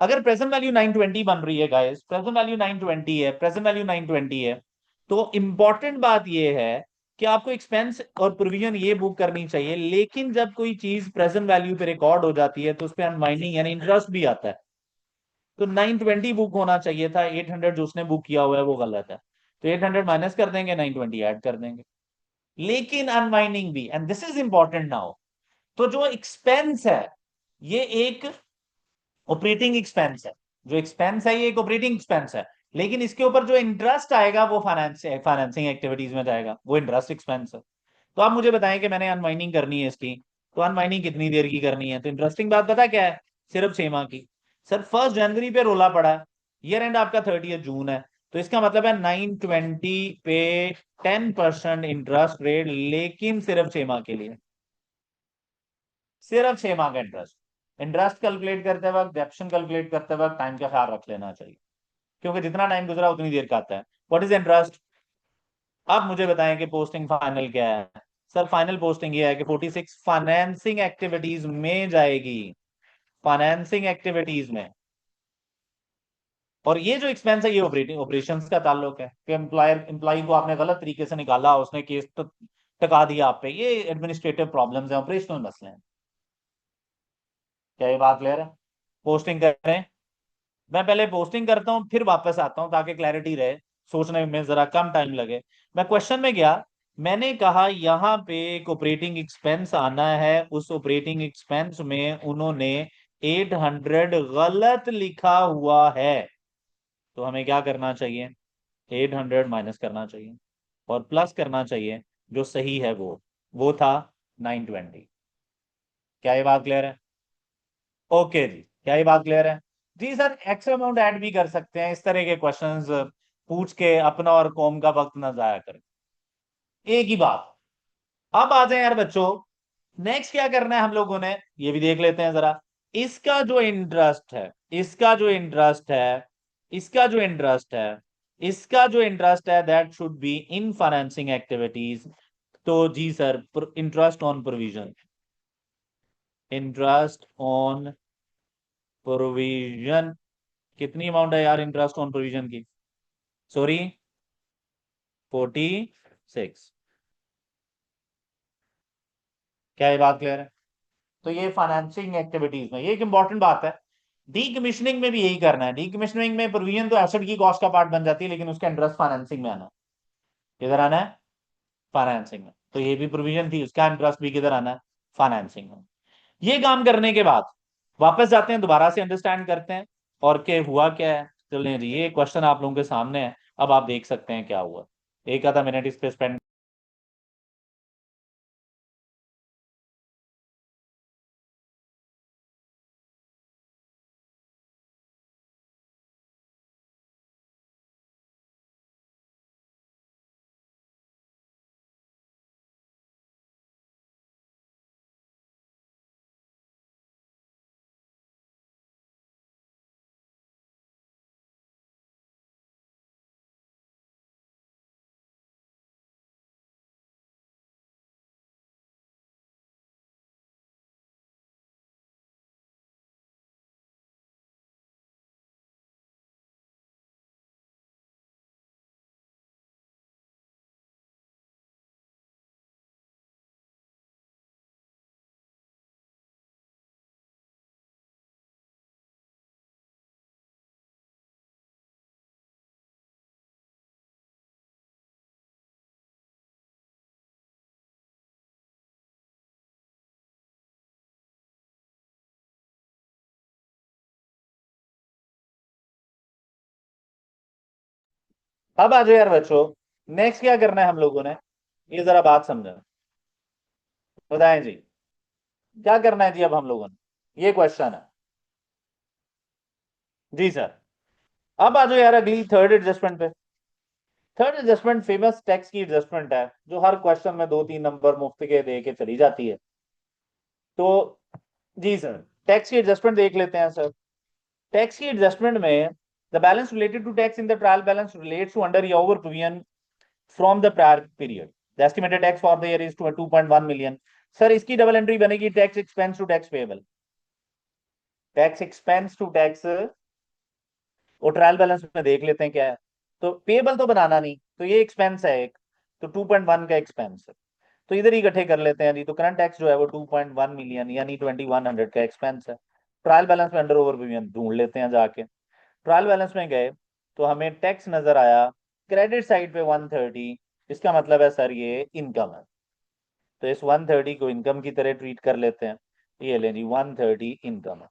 अगर प्रेजेंट वैल्यू 920 बन रही है गाइस, प्रेजेंट वैल्यू 920 है, प्रेजेंट वैल्यू 920 है, तो इंपॉर्टेंट बात यह है कि आपको एक्सपेंस और प्रोविजन ये बुक करनी चाहिए, लेकिन जब कोई चीज प्रेजेंट वैल्यू पे रिकॉर्ड हो जाती है तो उस पर अनवाइंडिंग यानी इंटरेस्ट भी आता है। तो 920 बुक होना चाहिए था, 800 जो उसने बुक किया हुआ है वो गलत है, तो 800 माइनस कर देंगे, 920 ऐड कर देंगे। लेकिन अनवाइंडिंग भी, and this is important now, तो जो एक्सपेंस है ये एक ऑपरेटिंग एक्सपेंस है, जो एक्सपेंस है ये एक ऑपरेटिंग एक्सपेंस है, लेकिन इसके ऊपर जो इंटरेस्ट आएगा वो फाइनेंसिंग एक्टिविटीज में जाएगा, वो इंटरेस्ट एक्सपेंस है। तो आप मुझे बताएं कि मैंने अनवाइंडिंग करनी है इसकी, तो अनवाइंडिंग कितनी देर की करनी है? तो इंटरेस्टिंग बात पता क्या है, सिर्फ 6 माह की। सर 1 जनवरी पे रोला पड़ा है, ईयर एंड आपका 30th जून है, तो इसका मतलब है 920 पे 10% इंटरेस्ट रेट, लेकिन सिर्फ 6 माह के लिए, सिर्फ 6 माह का इंटरेस्ट। इंटरेस्ट कैलकुलेट करते वक्त, डेप्शन कैलकुलेट करते वक्त टाइम का ख्याल रख लेना चाहिए, क्योंकि जितना टाइम गुजरा उतनी देर का आता है। What is interest? अब मुझे बताएं कि पोस्टिंग फाइनल क्या है। सर फाइनल पोस्टिंग ये है कि 46 फाइनेंसिंग एक्टिविटीज में जाएगी, फाइनेंसिंग एक्टिविटीज में। और ये जो एक्सपेंस है ये ऑपरेटिंग ऑपरेशंस का ताल्लुक है, कि एम्प्लॉय को आपने गलत तरीके से निकाला, उसने केस टका दिया आप पे, ये एडमिनिस्ट्रेटिव प्रॉब्लम्स हैं, ऑपरेशनल मसले हैं। क्या ये बात क्लियर है? पोस्टिंग करें, मैं पहले पोस्टिंग करता हूं फिर वापस आता हूं ताकि क्लैरिटी रहे, सोचने में जरा कम टाइम लगे। मैं क्वेश्चन में गया, मैंने कहा यहां पे एक ऑपरेटिंग एक्सपेंस आना है, उस ऑपरेटिंग एक्सपेंस में उन्होंने 800 गलत लिखा हुआ है, तो हमें क्या करना चाहिए? 800 माइनस करना चाहिए और प्लस करना चाहिए जो सही है वो था 920। क्या ये बात क्लियर है? ओके जी, क्या ये बात क्लियर है? जी सर, एक्स्ट्रा अमाउंट ऐड भी कर सकते हैं, इस तरह के क्वेश्चंस पूछ के अपना और कौम का वक्त ना जाया करें। एक ही बात। अब आ जाए यार बच्चों, नेक्स्ट क्या करना है हम लोगों ने, ये भी देख लेते हैं जरा। इसका जो इंटरेस्ट है, इसका जो इंटरेस्ट है, इसका जो इंटरेस्ट है, इसका जो इंटरेस्ट है that should be in financing activities. तो जी sir, interest on provision, interest on provision कितनी अमाउंट है यार इंटरेस्ट ऑन प्रोविजन की? सॉरी, 46। क्या ये बात क्लियर है? तो ये फाइनेंसिंग एक्टिविटीज में ये एक इंपॉर्टेंट बात है। डीकमिशनिंग में भी यही करना है। डीकमिशनिंग में प्रोविजन तो एसेट की कॉस्ट का पार्ट बन जाती है, लेकिन उसका इंटरेस्ट फाइनेंसिंग में आना है। किधर आना है? फाइनेंसिंग में। तो ये भी प्रोविजन थी, उसका इंटरेस्ट भी किधर आना है? फाइनेंसिंग में। ये काम करने के बाद वापस जाते हैं, दोबारा से अंडरस्टैंड करते हैं और क्या हुआ क्या है। चलिए जी, ये क्वेश्चन आप लोगों के सामने है, अब आप देख सकते हैं क्या हुआ। एक आधा मिनट इस पे स्पेंड। अब आ जाओ यार बच्चों, नेक्स्ट क्या करना है हम लोगों ने, ये जरा बात समझो। बताएं जी, क्या करना है जी अब हम लोगों ने, ये क्वेश्चन है। जी सर। अब आ जाओ यार अगली थर्ड एडजस्टमेंट पे। थर्ड एडजस्टमेंट फेमस टैक्स की एडजस्टमेंट है, जो हर क्वेश्चन में दो तीन नंबर मुफ्त के दे के चली जाती है। तो जी सर, टैक्स की एडजस्टमेंट देख लेते हैं सर। टैक्स की एडजस्टमेंट में the balance related to tax in the trial balance relates to under your provision from the prior period. The estimated tax for the year is 2.1 million. Sir इसकी double entry बनेगी, tax expense to tax payable. Tax expense to tax, वो trial balance में देख लेते हैं क्या है। तो पेएबल तो बनाना नहीं, तो ये एक्सपेंस है एक, तो 2.1 का एक्सपेंस है। तो इधर ही इकट्ठे कर लेते हैं जी। तो करंट टैक्स जो है वो 2.1 मिलियन यानी 2100 का एक्सपेंस है। ट्रायल बैलेंस में अंडर ओवर प्रीमियम ढूंढ लेते हैं जाके। ट्रायल बैलेंस में गए तो हमें टैक्स नजर आया क्रेडिट साइड पे 130। इसका मतलब है सर ये इनकम है, तो इस 130 को इनकम की तरह ट्रीट कर लेते हैं। ये लें जी, 130 इनकम है।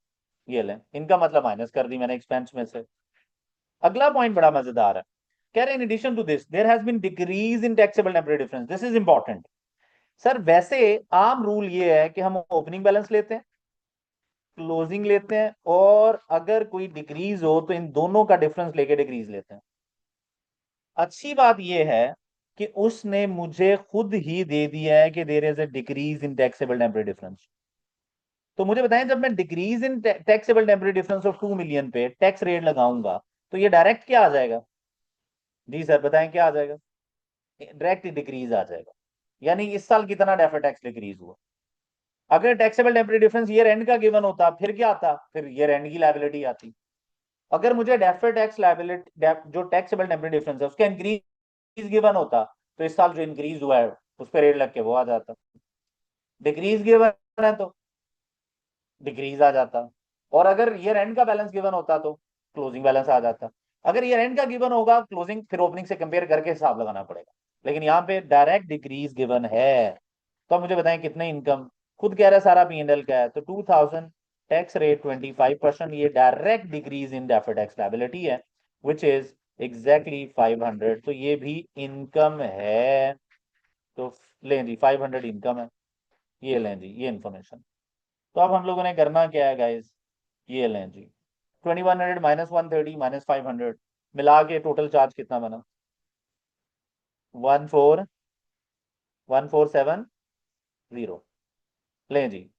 ये लें, इनकम मतलब माइनस कर दी मैंने एक्सपेंस में से। अगला पॉइंट बड़ा मजेदार है। कह रहे हैं in addition to this there has been decrease in taxable temporary difference, this is important. Sir वैसे आम रूल ये है कि हम ओपनिंग बैलेंस लेते हैं, क्लोजिंग लेते हैं, और अगर कोई डिक्रीज हो तो इन दोनों का डिफरेंस लेके डिक्रीज लेते हैं। अच्छी बात यह है कि उसने मुझे खुद ही दे दिया है कि there is a decrease in taxable temporary difference. तो मुझे बताएं, जब मैं decrease in taxable temporary difference of 2 million पे टैक्स रेट लगाऊंगा, तो ये डायरेक्ट क्या आ जाएगा? जी सर बताएं क्या आ जाएगा? डायरेक्ट डिक्रीज आ जाएगा। यानी इस साल कितना डेफर टैक्स डिक्रीज हुआ। अगर taxable temporary difference year and का गिवन होता, फिर क्या आता? फिर ईयर एंड की लायबिलिटी आती। अगर मुझे डेफर टैक्स लायबिलिटी जो टैक्सेबल टेम्परेरी डिफरेंस है उसका इंक्रीज गिवन होता, तो इस साल जो इंक्रीज हुआ है उस पर रेट लग के वो आ जाता। डिक्रीज गिवन है तो डिक्रीज आ जाता। और अगर ईयर एंड का बैलेंस गिवन होता तो क्लोजिंग बैलेंस आ जाता। अगर ईयर एंड का गिवन होगा, क्लोजिंग फिर ओपनिंग से कंपेयर करके हिसाब लगाना पड़ेगा। लेकिन यहाँ पे डायरेक्ट डिक्रीज गिवन है। तो अब मुझे बताएं कितने इनकम, खुद कह रहा है सारा P&L का है, तो 2000, टैक्स रेट 25%, ये direct decrease in deferred tax liability है विच इज एग्जैक्टली 500। तो ये भी इनकम है। तो लें जी, 500 इनकम है। ये लें जी, ये इंफॉर्मेशन। तो अब हम लोगों ने करना क्या है गाइस, ये लें जी, 2100 माइनस 130 माइनस 500 मिला के टोटल चार्ज कितना बना? 1417। लें जी,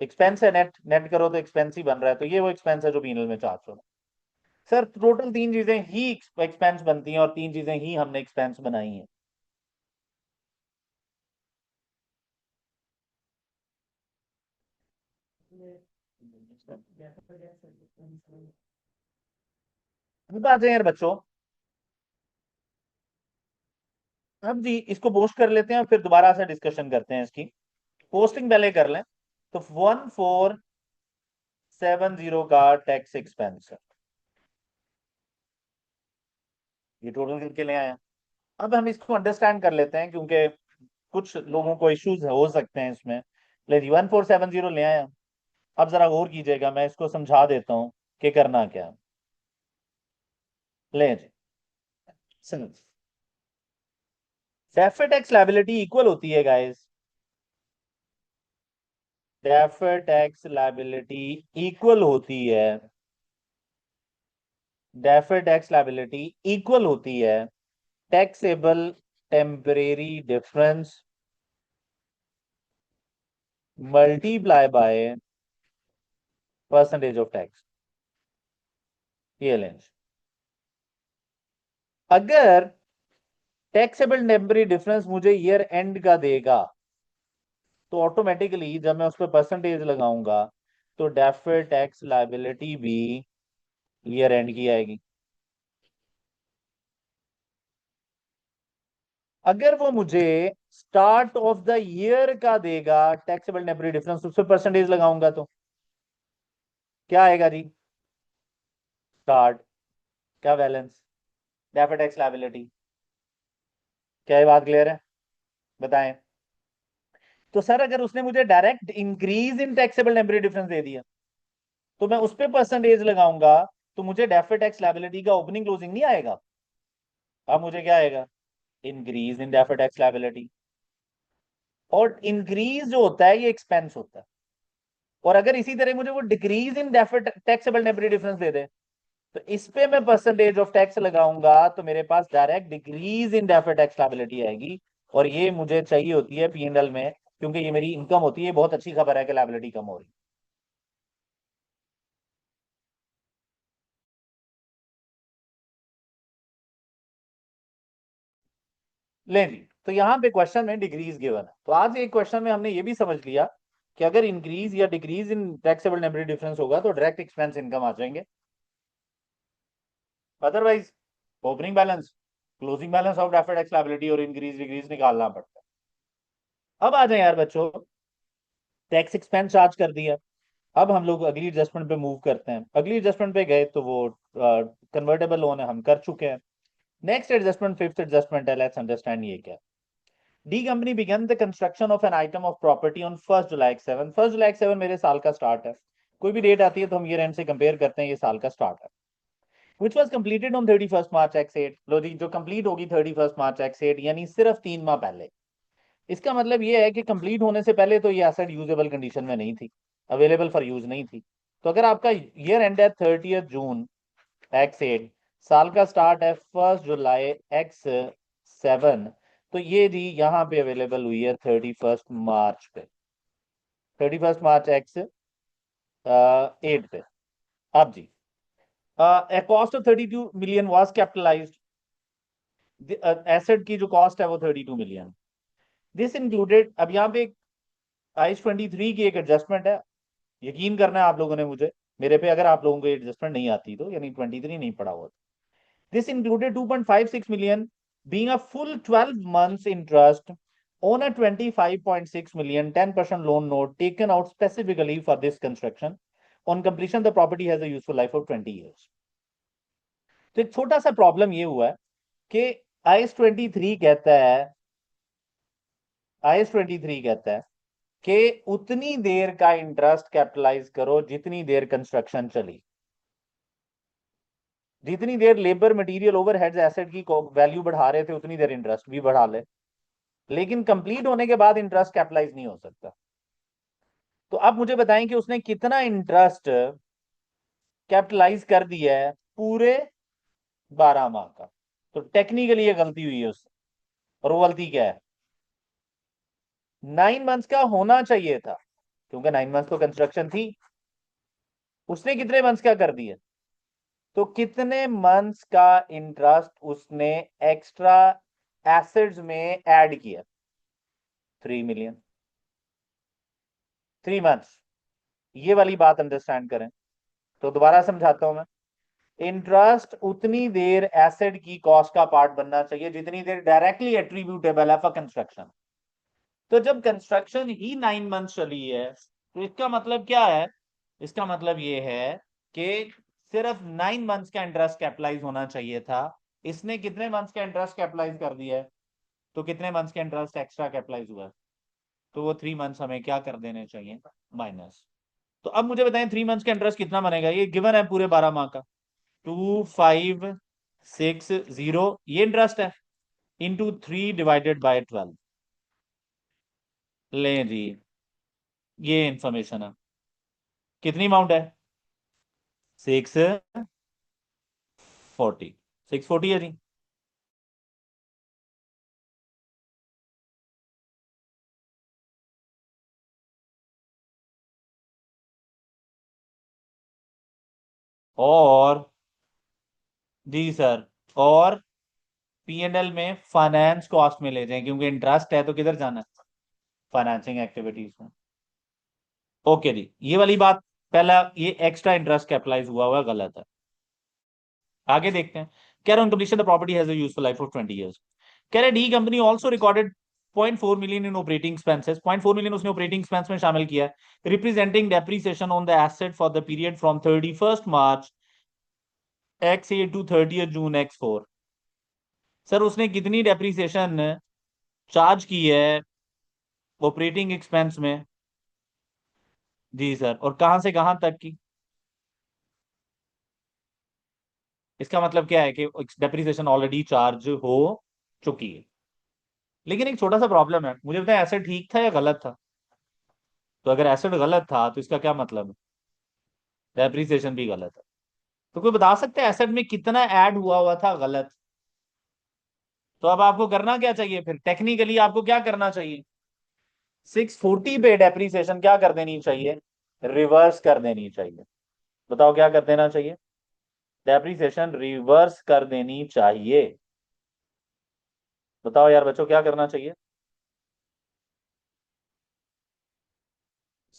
एक्सपेंस है, नेट नेट करो तो एक्सपेंस ही बन रहा है, तो ये वो एक्सपेंस है जो P&L में चार्ज हो रहा है। सर टोटल तीन चीजें ही एक्सपेंस बनती हैं, और तीन चीजें ही हमने एक्सपेंस बनाई हैं। अब आ जाए यार बच्चों, अब जी इसको पोस्ट कर लेते हैं, फिर दोबारा से डिस्कशन करते हैं इसकी। पोस्टिंग पहले कर लें। तो 1470 का टैक्स एक्सपेंस, ये टोटल करके ले आया। अब हम इसको अंडरस्टैंड कर लेते हैं, क्योंकि कुछ लोगों को इश्यूज हो सकते हैं इसमें। ले जी 1470 ले आया। अब जरा गौर कीजिएगा, मैं इसको समझा देता हूँ कि करना क्या है। ले जी, डेफर्ड टैक्स लायबिलिटी इक्वल होती है guys, deferred tax liability equal होती है, डेफर्ड टैक्स लायबिलिटी इक्वल होती है taxable temporary difference multiply by percentage of tax. ये लेंस, अगर टैक्सेबल टेम्परेरी डिफरेंस मुझे ईयर एंड का देगा, तो ऑटोमेटिकली जब मैं उस पर परसेंटेज लगाऊंगा, तो डेफर्ड टैक्स लायबिलिटी भी ईयर एंड की आएगी। अगर वो मुझे स्टार्ट ऑफ द ईयर का देगा टैक्सेबल टेम्परेरी डिफरेंस, उस पर परसेंटेज लगाऊंगा, तो क्या आएगा जी? स्टार्ट, क्या बैलेंस, डेफर्ड टैक्स लायबिलिटी। क्या ये बात क्लियर है? बताएं। तो सर अगर उसने मुझे direct increase in taxable temporary difference दे दिया, तो मैं उस पर परसेंटेज लगाऊंगा, तो मुझे डेफर्ड टैक्स लायबिलिटी का ओपनिंग क्लोजिंग नहीं आएगा। अब मुझे क्या आएगा? Increase in deferred tax liability. और इंक्रीज जो होता है ये एक्सपेंस होता है। और अगर इसी तरह मुझे वो decrease in deferred taxable temporary difference दे दे, तो इस पे मैं परसेंटेज ऑफ टैक्स लगाऊंगा, तो मेरे पास direct decrease in deferred tax liability आएगी। और ये मुझे चाहिए होती है P&L में, क्योंकि ये मेरी इनकम होती है। बहुत अच्छी खबर है कि लायबिलिटी कम हो रही है। ले जी, तो यहाँ पे क्वेश्चन में डिक्रीज गिवन है, तो आज एक क्वेश्चन में हमने ये भी समझ लिया कि अगर इंक्रीज या decrease in taxable temporary difference होगा, तो डायरेक्ट एक्सपेंस इनकम आ जाएंगे। Otherwise opening balance, closing balance of deferred tax liability और इंक्रीज डिक्रीज निकालना पड़ता है। अब आ जाए यार बच्चों, टैक्स एक्सपेंस चार्ज कर दिया। अब हम लोग अगली एडजस्टमेंट पे मूव करते हैं। अगली एडजस्टमेंट पे गए तो वो कन्वर्टेबल लोन है, हम कर चुके हैं। नेक्स्ट एडजस्टमेंट, फिफ्थ एडजस्टमेंट है। लेट्स अंडरस्टैंड ये क्या। The company began the construction of an item of property on 1 जुलाई 7। 1 जुलाई 7 मेरे साल का स्टार्ट है। कोई भी डेट आती है तो हम ईयर एंड से कंपेयर करते हैं, ये साल का स्टार्ट है। Which was completed on 31 March X8। लो जी, जो कंप्लीट होगी 31 मार्च X8, यानी सिर्फ 3 माह पहले। इसका मतलब ये है कि कंप्लीट होने से पहले तो ये एसेट यूजेबल कंडीशन में नहीं थी, अवेलेबल फॉर यूज नहीं थी। तो अगर आपका ईयर एंड है 30 जून X8, साल का स्टार्ट है 1 जुलाई X7, तो ये जी यहाँ पे अवेलेबल हुई है 31 मार्च पे, 31 मार्च X8 पे। अब जी, a cost of 32 million was capitalized। Asset की जो कॉस्ट है वो 32 मिलियन। दिस इंक्लूडेड, अब यहाँ पे H23 की एक एडजस्टमेंट है। यकीन करना है आप लोगों ने मुझे, मेरे पे अगर आप लोगों को एडजस्टमेंट नहीं आती तो, यानी 23 नहीं पड़ा हुआ। This included 2.56 million being a full 12 months interest on a 25.6 million 10% loan note taken out specifically for this construction. On completion, the property has a useful life of 20 years। तो एक छोटा सा प्रॉब्लम ये हुआ है कि IS23 कहता है, IS23 कहता है कि उतनी देर का इंटरेस्ट कैपिटलाइज करो जितनी देर कंस्ट्रक्शन चली। जितनी देर लेबर मटेरियल ओवरहेड्स एसेट की वैल्यू बढ़ा रहे थे, उतनी देर इंटरेस्ट भी बढ़ा ले। लेकिन कंप्लीट होने के बाद इंटरेस्ट कैपिटलाइज नहीं हो सकता। तो अब मुझे बताएं कि उसने कितना इंटरेस्ट कैपिटलाइज कर दिया है पूरे 12 माह का। तो टेक्निकली ये गलती हुई है उससे। और वो गलती क्या है? 9 मंथ्स का होना चाहिए था, क्योंकि 9 मंथ्स तो कंस्ट्रक्शन थी। उसने कितने मंथ्स का कर दिया? तो कितने मंथ्स का इंटरेस्ट उसने एक्स्ट्रा एसेट्स में ऐड किया? 3 मिलियन, 3 मंथ्स। ये वाली बात अंडरस्टैंड करें। तो दोबारा समझाता हूं मैं। इंटरेस्ट उतनी देर एसेट की कॉस्ट का पार्ट बनना चाहिए जितनी देर डायरेक्टली एट्रीब्यूटेबल है फॉर कंस्ट्रक्शन। तो जब कंस्ट्रक्शन ही 9 मंथ चली है तो इसका मतलब क्या है? इसका मतलब ये है कि सिर्फ 9 मंथ्स का इंटरेस्ट कैपिटलाइज होना चाहिए था। इसने कितने मंथ्स का इंटरेस्ट कैपिटलाइज कर दिया है? तो कितने मंथ्स का इंटरेस्ट एक्स्ट्रा कैपिटलाइज हुआ है? तो वो 3 मंथ्स हमें क्या कर देने चाहिए? माइनस। तो अब मुझे बताएं 3 मंथ्स का इंटरेस्ट कितना बनेगा? ये गिवन है पूरे 12 माह का। 2560 ये इंटरेस्ट है, इंटू 3/12। लें जी, ये इंफॉर्मेशन है। कितनी अमाउंट है? 640। 640 है जी। और जी सर, और P&L में फाइनेंस कॉस्ट में ले जाएं क्योंकि इंटरेस्ट है तो किधर जाना है? फाइनेंसिंग एक्टिविटीज में। ओके जी, ये वाली बात। पहला ये एक्स्ट्रा इंटरेस्ट कैपिटलाइज हुआ हुआ गलत है। आगे देखते हैं। कह रहा हूं completion the property has a useful life of 20 years। कह रहे the company also recorded 0.4 million in operating expenses. 0.4 million उसने ऑपरेटिंग एक्सपेंस में शामिल किया है, representing depreciation on the asset for the period from 31 March X8 to 30 June X4। Sir उसने कितनी depreciation charge की है ऑपरेटिंग एक्सपेंस में? जी सर, और कहां से कहां तक की? इसका मतलब क्या है कि डेप्रिसिएशन ऑलरेडी चार्ज हो चुकी है। लेकिन एक छोटा सा प्रॉब्लम है, मुझे बताया एसेट ठीक था या गलत था? तो अगर एसेट गलत था तो इसका क्या मतलब है? डेप्रिसिएशन भी गलत है। तो कोई बता सकते हैं एसेट में कितना ऐड हुआ हुआ था गलत? तो अब आपको करना क्या चाहिए फिर? टेक्निकली आपको क्या करना चाहिए? 640 पे डेप्रिसिएशन क्या कर देनी चाहिए? रिवर्स कर देनी चाहिए। बताओ क्या कर देना चाहिए? डेप्रिसिएशन रिवर्स कर देनी चाहिए। बताओ यार बच्चों क्या करना चाहिए?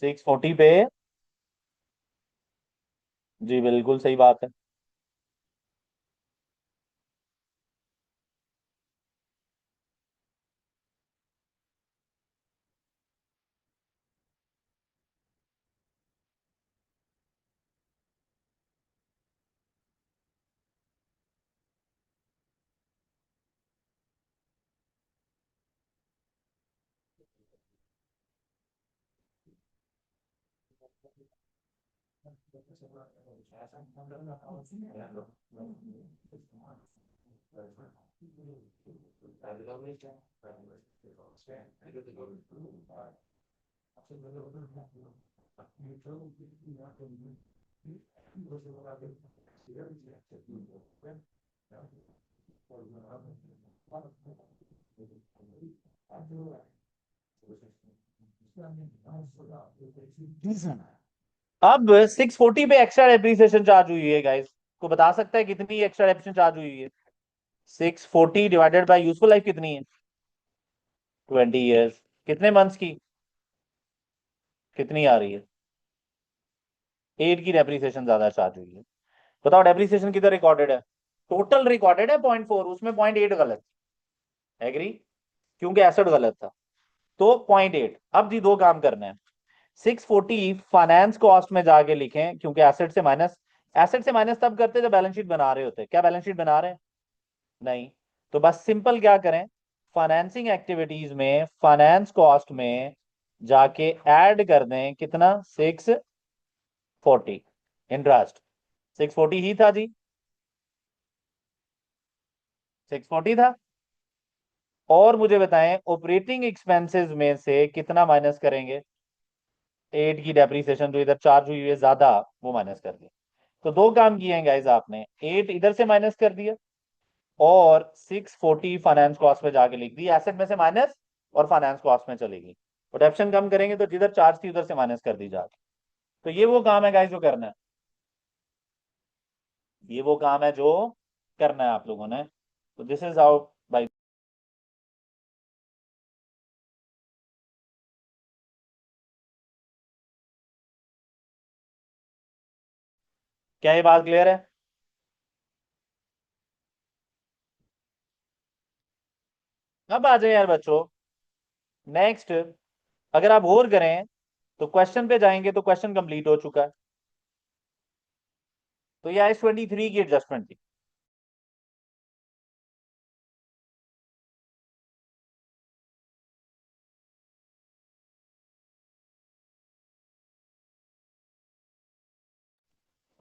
640 पे। जी बिल्कुल सही बात है। अब 640 पे एक्स्ट्रा डेप्रिसिएशन चार्ज हुई है गाइस। को बता सकता है कितनी एक्स्ट्रा डेप्रिसिएशन चार्ज हुई है? 640 डिवाइडेड बाय यूजफुल लाइफ कितनी है? 20 years। कितने मंथ्स की? कितनी आ रही है? 8 की डेप्रिसिएशन ज्यादा चार्ज हुई है। बताओ डेप्रिसिएशन किधर रिकॉर्डेड है? टोटल रिकॉर्डेड है 0.4, उसमें 0.8 गलत। एग्री? क्योंकि एसेट गलत था। तो 0.8। अब जी दो काम करने हैं। 640 फाइनेंस कॉस्ट में जाके लिखें क्योंकि एसेट से माइनस। एसेट से माइनस तब करते जब बैलेंस शीट बना रहे होते। क्या बैलेंस शीट बना रहे हैं? नहीं। तो बस सिंपल क्या करें, फाइनेंसिंग एक्टिविटीज में फाइनेंस कॉस्ट में जाके ऐड कर दें कितना? 640। इंटरेस्ट 640 ही था जी। 640 था। और मुझे बताएं ऑपरेटिंग एक्सपेंसेस में से कितना माइनस करेंगे? 8 की डेप्रिसिएशन जो इधर चार्ज हुई है ज्यादा, वो माइनस कर दिया। तो दो काम किए हैं गाइज आपने, 8 इधर से माइनस कर दिया और 640 फाइनेंस कॉस्ट में जाके लिख दी। एसेट में से माइनस और फाइनेंस कॉस्ट में चलेगी। प्रोटेक्शन कम करेंगे तो जिधर चार्ज थी उधर से माइनस कर दी जाके। तो ये वो काम है गाइज जो करना है। ये वो काम है जो करना है आप लोगों ने। तो दिस इज हाउ बाई क्या ये बात क्लियर है? अब आ जाए यार बच्चों, नेक्स्ट। अगर आप गौर करें तो क्वेश्चन पे जाएंगे तो क्वेश्चन कंप्लीट हो चुका है। तो ये IS-23 की एडजस्टमेंट थी।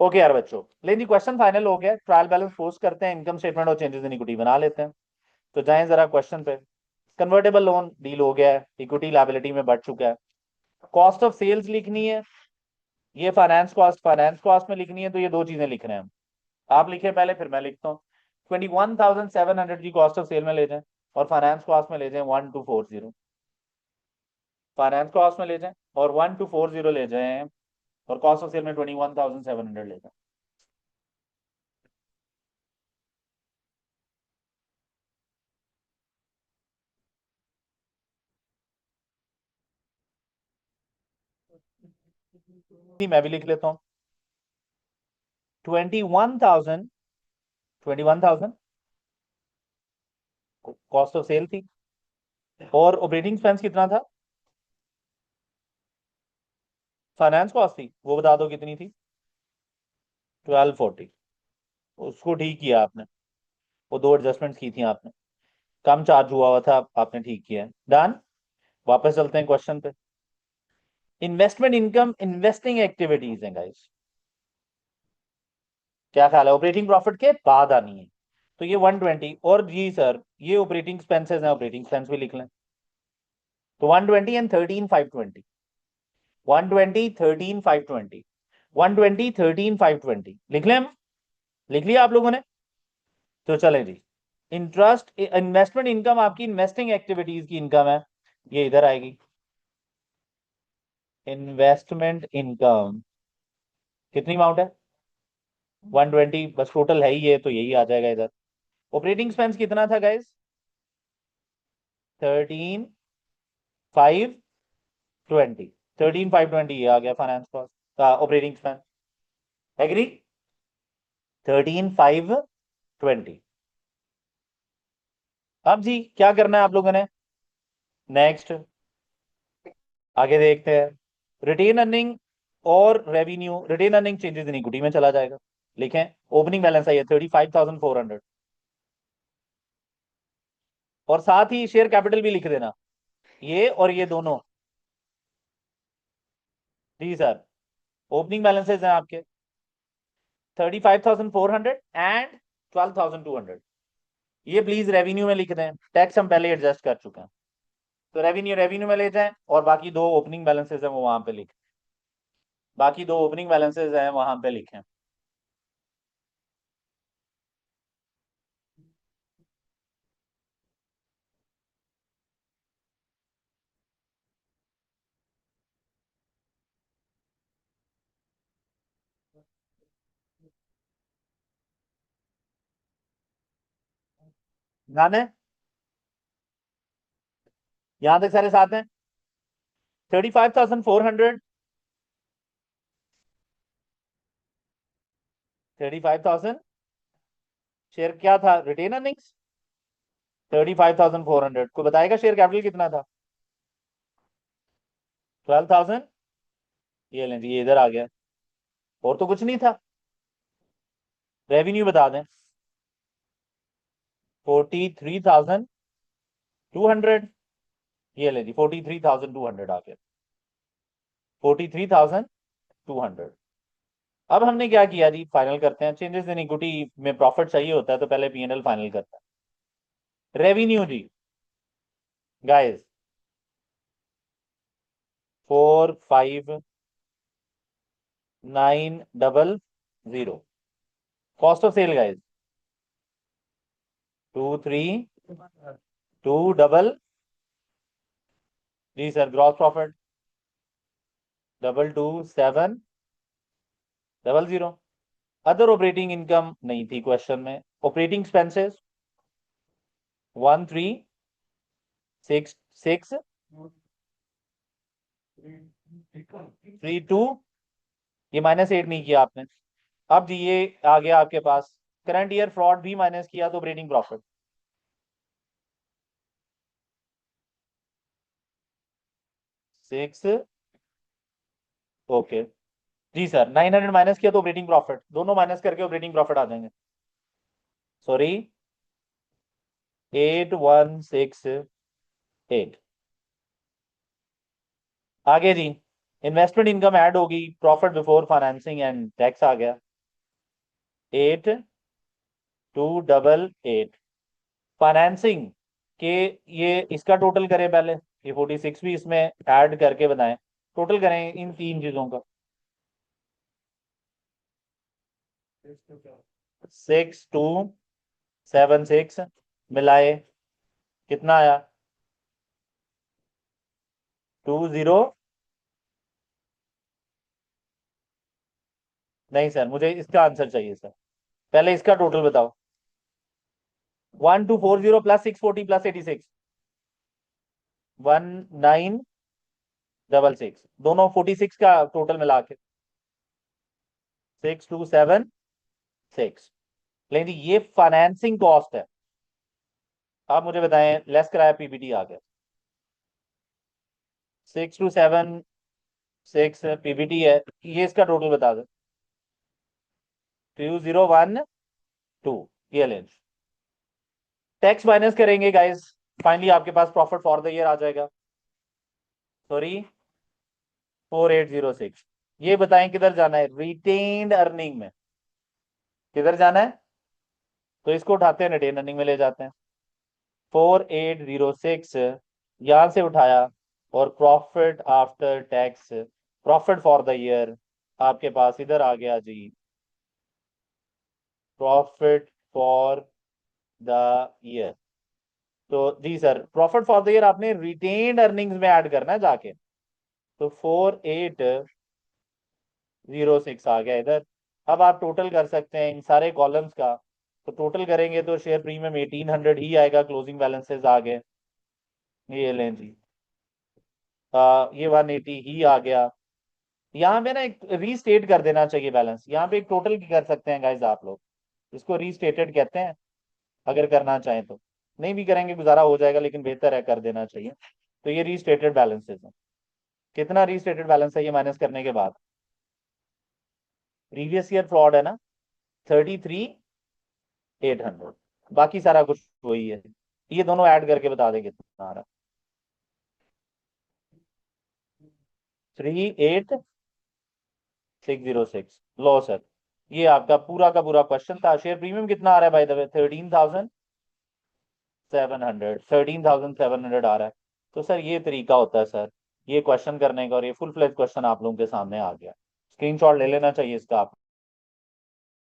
ओके यार बच्चों, लेकिन जी क्वेश्चन फाइनल हो गया, ट्रायल बैलेंस पोस्ट करते हैं, इनकम स्टेटमेंट और चेंजेस इन इक्विटी बना लेते हैं। तो जाएं जरा क्वेश्चन पे। कन्वर्टेबल लोन डील हो गया है, इक्विटी लायबिलिटी में बढ़ चुका है। कॉस्ट ऑफ सेल्स लिखनी है, ये फाइनेंस कॉस्ट में लिखनी है, तो ये दो चीजें लिख रहे हैं हम। आप लिखे पहले, फिर मैं लिखता हूँ। 21,700 की कॉस्ट ऑफ सेल में ले जाएं, और फाइनेंस कॉस्ट में ले जाएं 1240। फाइनेंस कॉस्ट में ले जाएं और 1240 ले जाएं, और कॉस्ट ऑफ सेल में 21,700 ले जाएं। मैं भी लिख लेता हूँ। 21,000, 21,000 कॉस्ट ऑफ सेल थी। और ऑपरेटिंग एक्सपेंस कितना था? फाइनेंस कॉस्ट थी, वो बता दो कितनी थी? 1240। उसको ठीक किया आपने, वो दो एडजस्टमेंट की थी आपने, कम चार्ज हुआ हुआ था, आपने ठीक किया है। डन। वापस चलते हैं क्वेश्चन पे। इन्वेस्टमेंट इनकम इन्वेस्टिंग एक्टिविटीज है गाइस। क्या ख्याल है, ऑपरेटिंग प्रॉफिट के बाद आनी है। तो ये 120, और जी सर ये ऑपरेटिंग एक्सपेंसेस हैं, ऑपरेटिंग एक्सपेंस भी लिख लें। तो 120 एंड 13,520। 120 13,520। 120 13,520 लिख लें हम? लिख लिया आप लोगों ने? तो चले जी। इंटरेस्ट इन्वेस्टमेंट इनकम आपकी इन्वेस्टिंग एक्टिविटीज की इनकम है, ये इधर आएगी। इन्वेस्टमेंट इनकम कितनी अमाउंट है? 120, बस टोटल है ही ये, तो यही आ जाएगा इधर। ऑपरेटिंग एक्सपेंस कितना था गाइस? 13,520। 13,520 ये आ गया फाइनेंस कॉस्ट का ऑपरेटिंग एक्सपेंस। एग्री? 13,520। अब जी क्या करना है आप लोगों ने? नेक्स्ट आगे देखते हैं। रिटेन अर्निंग और revenue, retained earning changes in equity में चला जाएगा। लिखें, ओपनिंग बैलेंस है ये 35,400, और साथ ही शेयर कैपिटल भी लिख देना, ये और ये दोनों। जी सर, ओपनिंग बैलेंसेस हैं आपके 35,400 एंड 12,200। ये प्लीज रेवेन्यू में लिख दें, टैक्स हम पहले एडजस्ट कर चुके हैं। तो रेवेन्यू रेवेन्यू में ले जाएं, और बाकी दो ओपनिंग बैलेंसेस हैं वो वहां पे लिखें। बाकी दो ओपनिंग बैलेंसेस हैं वहां पे लिखें। ध्यान है? यहां तक सारे साथ हैं? 35,400, 35,000 शेयर क्या था, रिटेन अर्निंग्स 35,400। को बताएगा शेयर कैपिटल कितना था? 12,000। ये लें जी, ये इधर आ गया, और तो कुछ नहीं था। रेवेन्यू बता दें। 43,200। ये ले जी, 43,200 आ गया। 43,200। अब हमने क्या किया जी, फाइनल करते हैं। चेंजेस इन इक्विटी में प्रॉफिट चाहिए होता है, तो पहले P&L फाइनल करता है। रेवेन्यू जी guys 45,900। Cost of sale guys 23,200। जी sir, gross profit 22,700। Other operating income नहीं थी क्वेश्चन में। Operating expenses 1,366,3,2। ये -8 नहीं किया आपने। अब जी ये आ गया आपके पास, करंट ईयर फ्रॉड भी माइनस किया तो ऑपरेटिंग प्रॉफिट 6, ओके जी सर, 900 माइनस किया तो ऑपरेटिंग प्रॉफिट, दोनों माइनस करके ऑपरेटिंग प्रॉफिट आ जाएंगे। सॉरी, 8168। आगे जी, इन्वेस्टमेंट इनकम ऐड होगी, profit before financing and tax आ गया 8288। फाइनेंसिंग के, ये इसका टोटल करें पहले, ये 46 भी इसमें ऐड करके बताएं, टोटल करें इन तीन चीजों का। 6276 मिलाए कितना आया? 20। नहीं सर, मुझे इसका आंसर चाहिए सर, पहले इसका टोटल बताओ। 1240 प्लस 640 प्लस 86, 1966, दोनों 46 का टोटल मिला के 6276। लेकिन ये फाइनेंसिंग कॉस्ट है। आप मुझे बताएं, लेस कराया पीबीटी आ गया 6276 पीबीटी है, ये इसका टोटल बता दो। 2012, ये लेंस टैक्स माइनस करेंगे गाइस, फाइनली आपके पास प्रॉफिट फॉर द ईयर आ जाएगा। सॉरी, 4806। ये बताएं किधर जाना है, रिटेन्ड अर्निंग में किधर जाना है? तो इसको उठाते हैं, रिटेन अर्निंग में ले जाते हैं। 4806 यहां से उठाया, और profit after tax, profit for the year आपके पास इधर आ गया जी, प्रॉफिट फॉर द ईयर। तो जी sir, profit for the year आपने रिटेन्ड अर्निंग्स में ऐड करना है जाके, तो 4806 आ गया इधर। अब आप टोटल कर सकते हैं इन सारे कॉलम्स का, तो टोटल करेंगे तो शेयर प्रीमियम 1800 ही आएगा, क्लोजिंग बैलेंसेस आ गए, ये लें जी। ये 180 ही आ गया। यहाँ पे ना एक रीस्टेट कर देना चाहिए बैलेंस, यहाँ पे एक टोटल की कर सकते हैं गाइज आप लोग, इसको रीस्टेटेड कहते हैं, अगर करना चाहें तो। नहीं भी करेंगे गुजारा हो जाएगा, लेकिन बेहतर है कर देना चाहिए। तो ये रीस्टेटेड बैलेंसेस है। कितना रीस्टेटेड बैलेंस है ये माइनस करने के बाद? प्रीवियस ईयर फ्रॉड है ना, 33,800, बाकी सारा कुछ वही है। ये दोनों ऐड करके बता देंगे कितना आ रहा। 38,606। लो सर, ये आपका पूरा का पूरा क्वेश्चन था। शेयर प्रीमियम कितना आ रहा है बाय द वे? 13,700, 13,700 आ रहा है। तो सर ये तरीका होता है सर, ये क्वेश्चन करने का, और ये फुल फ्लेज क्वेश्चन आप लोगों के सामने आ गया। स्क्रीनशॉट ले लेना चाहिए इसका आप।